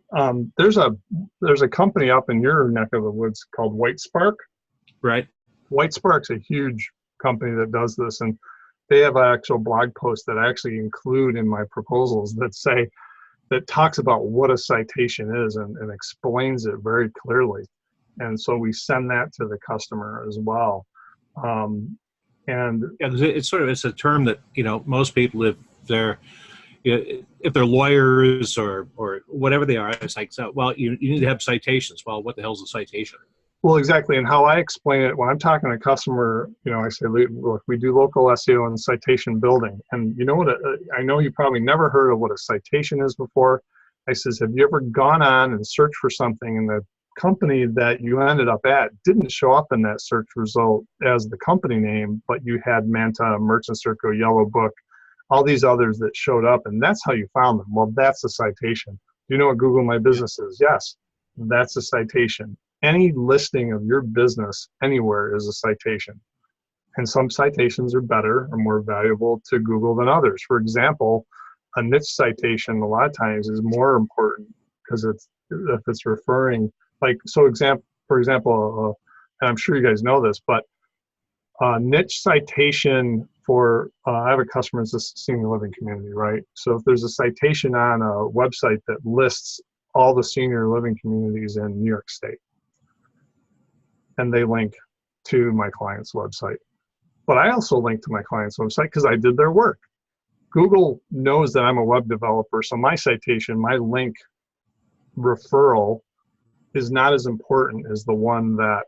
there's a company up in your neck of the woods called White Spark. Right. White Spark's a huge company that does this, and they have an actual blog post that I actually include in my proposals that talks about what a citation is and explains it very clearly. And so we send that to the customer as well. And it's a term that most people, if they're lawyers or whatever they are, it's like, so, well, you need to have citations. Well, what the hell's a citation? Well, exactly. And how I explain it when I'm talking to a customer, I say, look, we do local SEO and citation building. And you know what? I know you probably never heard of what a citation is before. I says, have you ever gone on and searched for something and the company that you ended up at didn't show up in that search result as the company name, but you had Manta, Merchant Circle, Yellow Book, all these others that showed up, and that's how you found them? Well, that's a citation. Do you know what Google My Business is? Yes, that's a citation. Any listing of your business anywhere is a citation. And some citations are better or more valuable to Google than others. For example, a niche citation a lot of times is more important because if it's referring, like, so for example, and I'm sure you guys know this, but a niche citation for, I have a customer that's a senior living community, right? So if there's a citation on a website that lists all the senior living communities in New York State, and they link to my client's website. But I also link to my client's website because I did their work. Google knows that I'm a web developer, so my citation, my link referral is not as important as the one that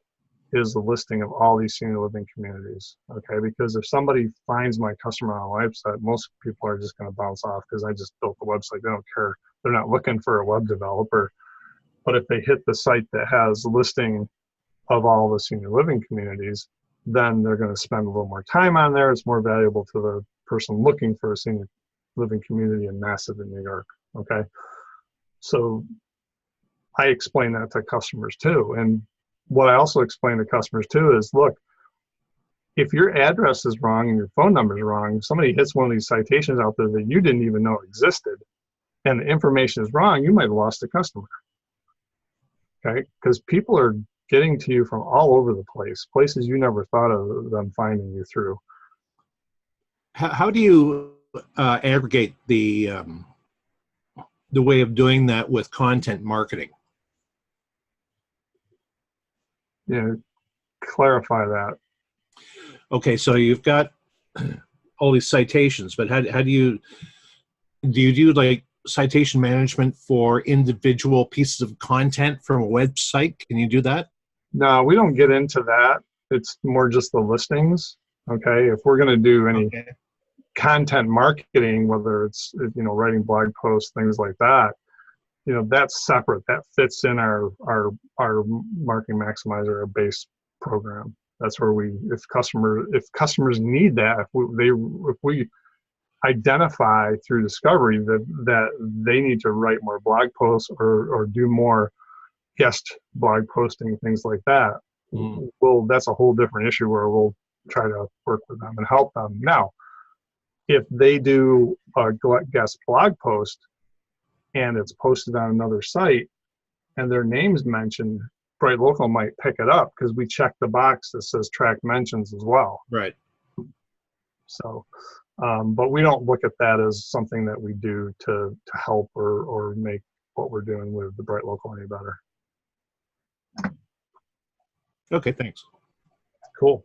is the listing of all these senior living communities, okay? Because if somebody finds my customer on a website, most people are just gonna bounce off because I just built the website. They don't care. They're not looking for a web developer. But if they hit the site that has a listing of all the senior living communities, then they're gonna spend a little more time on there. It's more valuable to the person looking for a senior living community in Massive in New York, okay? So I explain that to customers too. And what I also explain to customers too is, look, if your address is wrong and your phone number is wrong, if somebody hits one of these citations out there that you didn't even know existed, and the information is wrong, you might have lost a customer, okay? Because people are getting to you from all over the place, places you never thought of them finding you through. How do you aggregate the way of doing that with content marketing? Yeah, clarify that. Okay, so you've got all these citations, but how do you do like citation management for individual pieces of content from a website? Can you do that? No, we don't get into that. It's more just the listings. Okay, if we're going to do any content marketing, whether it's, you know, writing blog posts, things like that, you know, that's separate. That fits in our marketing maximizer, our base program. That's where if customers need that, if we identify through discovery that they need to write more blog posts or do more guest blog posting, things like that, well, that's a whole different issue where we'll try to work with them and help them. Now, if they do a guest blog post and it's posted on another site and their name's mentioned, BrightLocal might pick it up because we check the box that says track mentions as well. Right. So, but we don't look at that as something that we do to help or make what we're doing with the BrightLocal any better. Okay, thanks. Cool.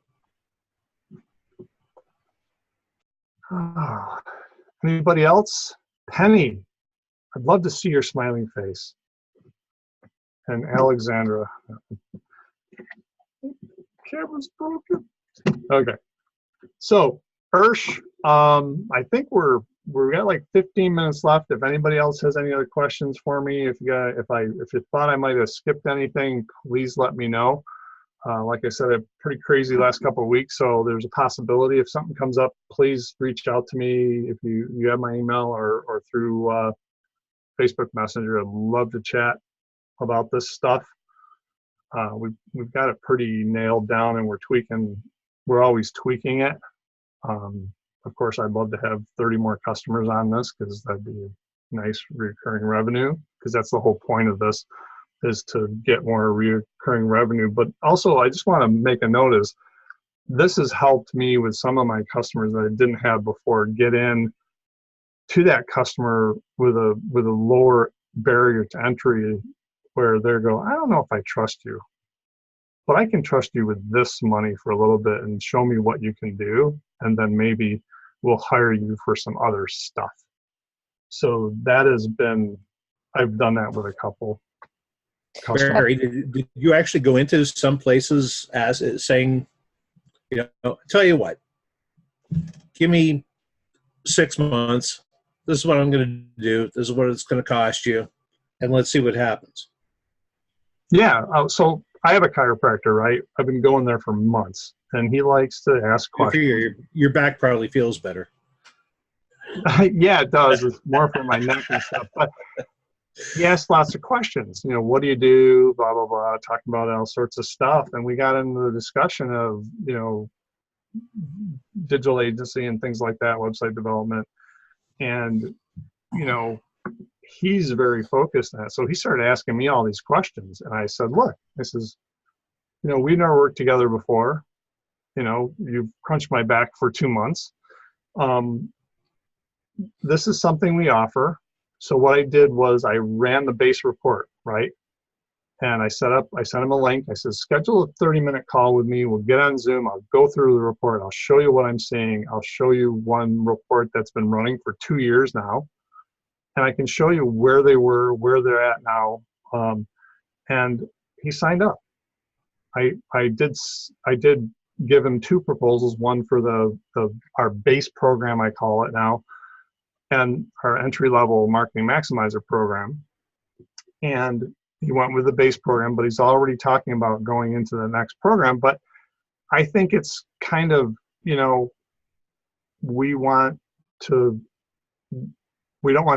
Anybody else? Penny, I'd love to see your smiling face. And Alexandra. Camera's broken. Okay. So, Ursh, I think we got like 15 minutes left. If anybody else has any other questions for me, if you thought I might have skipped anything, please let me know. Like I said, a pretty crazy last couple of weeks, so there's a possibility if something comes up, please reach out to me if you have my email or through Facebook Messenger. I'd love to chat about this stuff. We've got it pretty nailed down, and we're always tweaking it. Of course, I'd love to have 30 more customers on this because that'd be a nice recurring revenue, because that's the whole point of this, is to get more recurring revenue. But also, I just want to make a note is this has helped me with some of my customers that I didn't have before get in to that customer with a lower barrier to entry, where they go, I don't know if I trust you, but I can trust you with this money for a little bit and show me what you can do, and then maybe we'll hire you for some other stuff. So that has been, I've done that with a couple customers. Barry, did you actually go into some places as saying, you know, tell you what, give me 6 months. This is what I'm going to do. This is what it's going to cost you. and let's see what happens. Yeah. So I have a chiropractor, right? I've been going there for months, and he likes to ask Good for questions. you. Your back probably feels better. Yeah, it does. It's more for my neck and stuff. But he asked lots of questions. You know, what do you do? Blah, blah, blah, talking about all sorts of stuff. And we got into the discussion of, you know, digital agency and things like that, website development. And, you know, he's very focused on it. So he started asking me all these questions. And I said, look, this is, you know, we've never worked together before. You know, you've crunched my back for 2 months. This is something we offer. So what I did was I ran the base report, right? And I sent him a link. I said, schedule a 30-minute call with me. We'll get on Zoom. I'll go through the report. I'll show you what I'm seeing. I'll show you one report that's been running for 2 years now. And I can show you where they were, where they're at now. And he signed up. I did give him 2 proposals, one for our base program, I call it now, and our entry-level marketing maximizer program. And he went with the base program, but he's already talking about going into the next program. But I think it's kind of, you know, we don't want to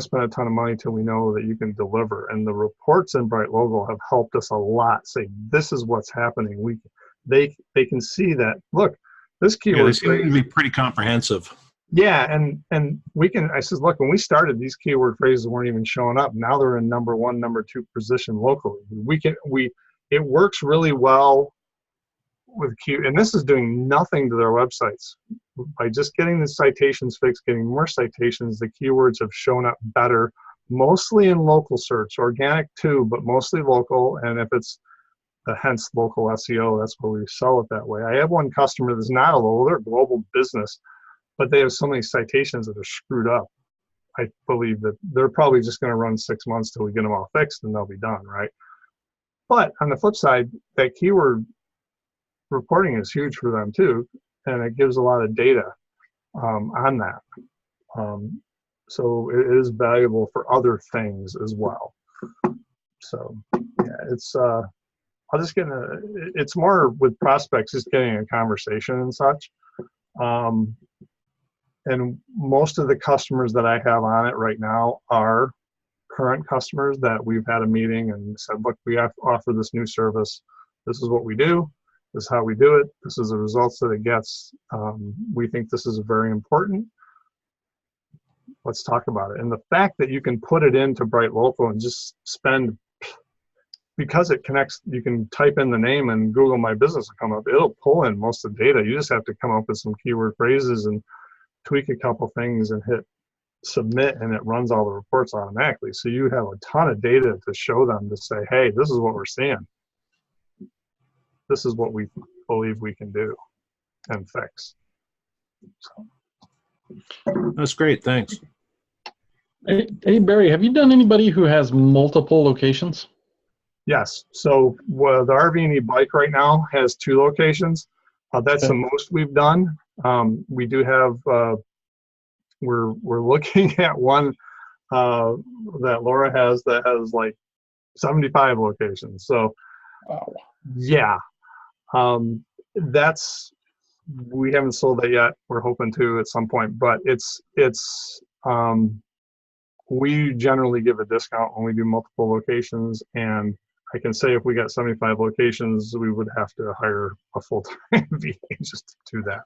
spend a ton of money till we know that you can deliver. And the reports in BrightLocal have helped us a lot say, this is what's happening. They can see that, look, this keyword. Yeah, they seem to be pretty comprehensive. Yeah, and we can, I says, look, when we started, these keyword phrases weren't even showing up. Now they're in number 1, number 2 position locally. It works really well with and this is doing nothing to their websites. By just getting the citations fixed, getting more citations, the keywords have shown up better, mostly in local search, organic too, but mostly local. And if it's hence local SEO, that's where we sell it that way. I have one customer that's not a local, they're a global business, but they have so many citations that are screwed up. I believe that they're probably just going to run 6 months till we get them all fixed and they'll be done, right? But on the flip side, that keyword reporting is huge for them too, and it gives a lot of data on that. So it is valuable for other things as well. So yeah, it's it's more with prospects, just getting a conversation and such. And most of the customers that I have on it right now are current customers that we've had a meeting and said, look, we offer this new service. This is what we do. This is how we do it. This is the results that it gets. We think this is very important. Let's talk about it. And the fact that you can put it into BrightLocal and just spend, because it connects, you can type in the name and Google My Business will come up. It'll pull in most of the data. You just have to come up with some keyword phrases and tweak a couple things and hit submit, and it runs all the reports automatically. So you have a ton of data to show them to say, hey, this is what we're seeing. This is what we believe we can do and fix. So. That's great. Thanks. Hey, Barry, have you done anybody who has multiple locations? Yes. So the RV&E bike right now has 2 locations. That's the most we've done. We do have, we're looking at one that Laura has that has like 75 locations. So Wow. yeah, we haven't sold that yet. We're hoping to at some point, but we generally give a discount when we do multiple locations. And I can say if we got 75 locations, we would have to hire a full-time VA just to do that.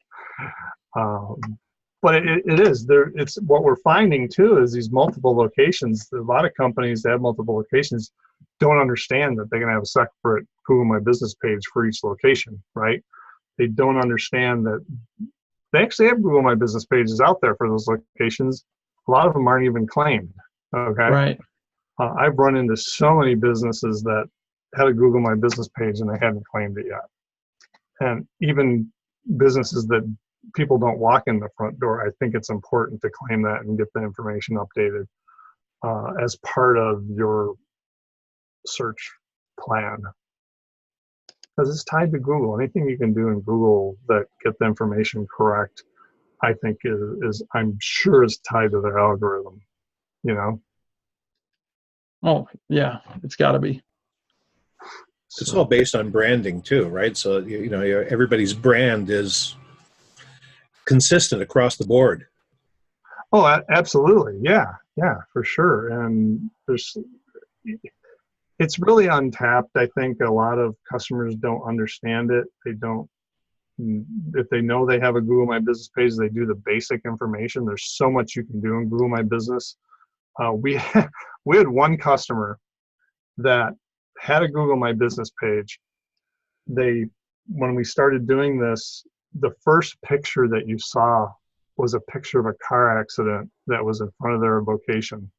But it is there. It's what we're finding too is these multiple locations. A lot of companies that have multiple locations don't understand that they're going to have a separate Google My Business page for each location, right? They don't understand that they actually have Google My Business pages out there for those locations. A lot of them aren't even claimed. Okay. Right. I've run into so many businesses that had a Google My Business page and they hadn't claimed it yet. And even businesses that people don't walk in the front door, I think it's important to claim that and get the information updated as part of your search plan. Because it's tied to Google. Anything you can do in Google that get the information correct, I think is I'm sure is tied to their algorithm, you know? Oh, yeah, it's got to be. It's all based on branding too, right? So you know, everybody's brand is consistent across the board. Oh, absolutely. Yeah, for sure. And it's really untapped. I think a lot of customers don't understand it. They don't, if they know they have a Google My Business page, they do the basic information. There's so much you can do in Google My Business. We had one customer that had a Google My Business page. When we started doing this, the first picture that you saw was a picture of a car accident that was in front of their location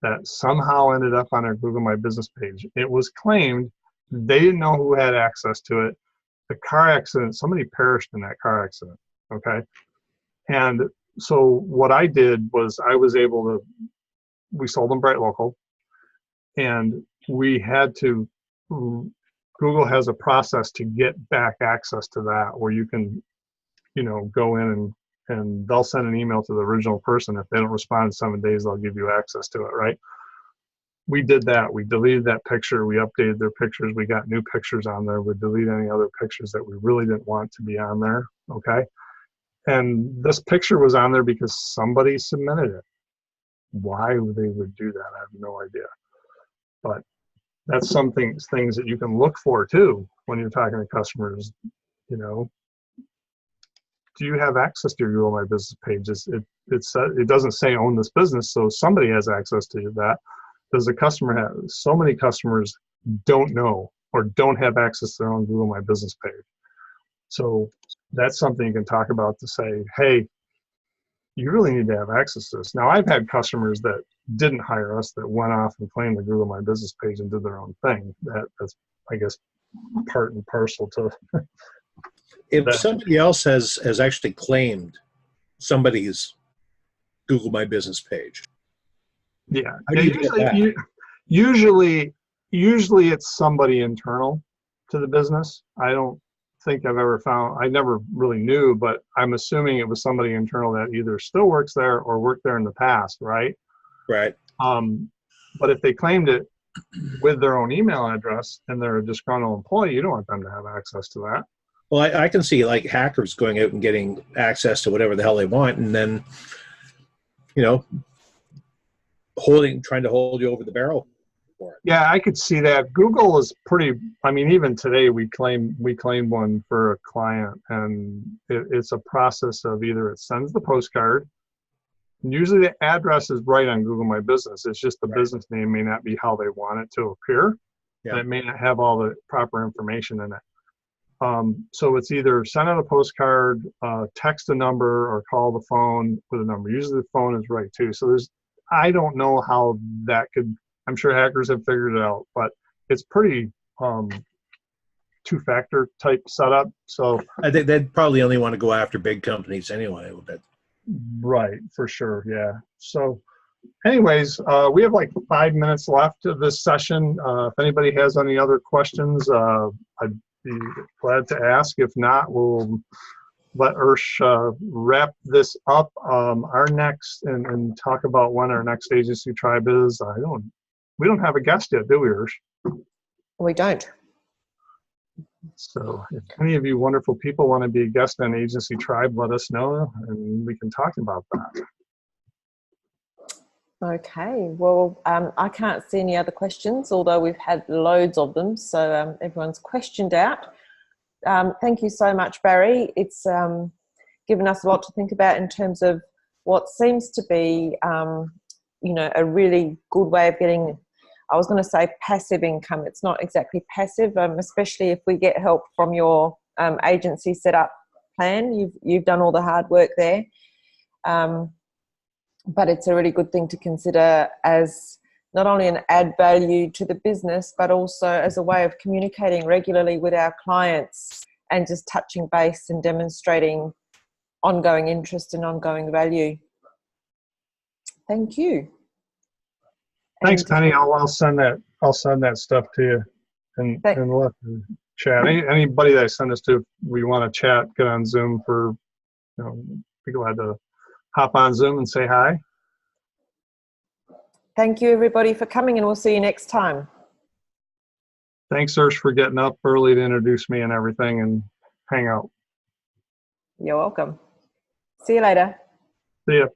that somehow ended up on our Google My Business page. It was claimed they didn't know who had access to it. The car accident, somebody perished in that car accident, okay? And so what I did was we sold them BrightLocal, and we had to, Google has a process to get back access to that where you can, go in and they'll send an email to the original person. If they don't respond in 7 days, they'll give you access to it, right? We did that. We deleted that picture. We updated their pictures. We got new pictures on there. We deleted any other pictures that we really didn't want to be on there, okay? And this picture was on there because somebody submitted it. Why they would do that, I have no idea. But that's things that you can look for too when you're talking to customers. Do you have access to your Google My Business page? It doesn't say own this business, so somebody has access to that. Does the customer have? So many customers don't know or don't have access to their own Google My Business page. So that's something you can talk about to say, hey, you really need to have access to this. Now, I've had customers that didn't hire us that went off and claimed the Google My Business page and did their own thing. That's, I guess, part and parcel to If that. somebody else has actually claimed somebody's Google My Business page, Yeah. how do you get that? Usually it's somebody internal to the business. I don't think I've ever found, I never really knew, but I'm assuming it was somebody internal that either still works there or worked there in the past, right? Right. But if they claimed it with their own email address and they're a disgruntled employee, you don't want them to have access to that. Well, I can see like hackers going out and getting access to whatever the hell they want, and then, trying to hold you over the barrel for it. Yeah, I could see that. Google is pretty, even today we claimed one for a client, and it's a process of either it sends the postcard, and usually the address is right on Google My Business. It's just the business name may not be how they want it to appear, and it may not have all the proper information in it. So it's either send out a postcard, text a number, or call the phone with a number. Usually the phone is right too. So I don't know how that could, I'm sure hackers have figured it out, but it's pretty two-factor type setup. So I think they'd probably only want to go after big companies anyway. right, for sure, yeah. So anyways, we have like 5 minutes left of this session. If anybody has any other questions, I'd be glad to ask. If not, we'll let Ursh wrap this up. Our next, and talk about when our next Agency Tribe is. We don't have a guest yet, do we, Ursh? We don't. So if any of you wonderful people want to be a guest on Agency Tribe, let us know and we can talk about that. Okay, well, I can't see any other questions, although we've had loads of them, so everyone's questioned out. Thank you so much, Barry. It's given us a lot to think about in terms of what seems to be, a really good way of getting, I was going to say passive income. It's not exactly passive, especially if we get help from your agency setup plan. You've done all the hard work there. But it's a really good thing to consider as not only an add value to the business, but also as a way of communicating regularly with our clients and just touching base and demonstrating ongoing interest and ongoing value. Thank you. Thanks, Penny. I'll send that stuff to you and we'll have to chat. Anybody that I send this to, if we want to chat, get on Zoom for, be glad to hop on Zoom and say hi. Thank you, everybody, for coming, and we'll see you next time. Thanks, Ursh, for getting up early to introduce me and everything and hang out. You're welcome. See you later. See ya.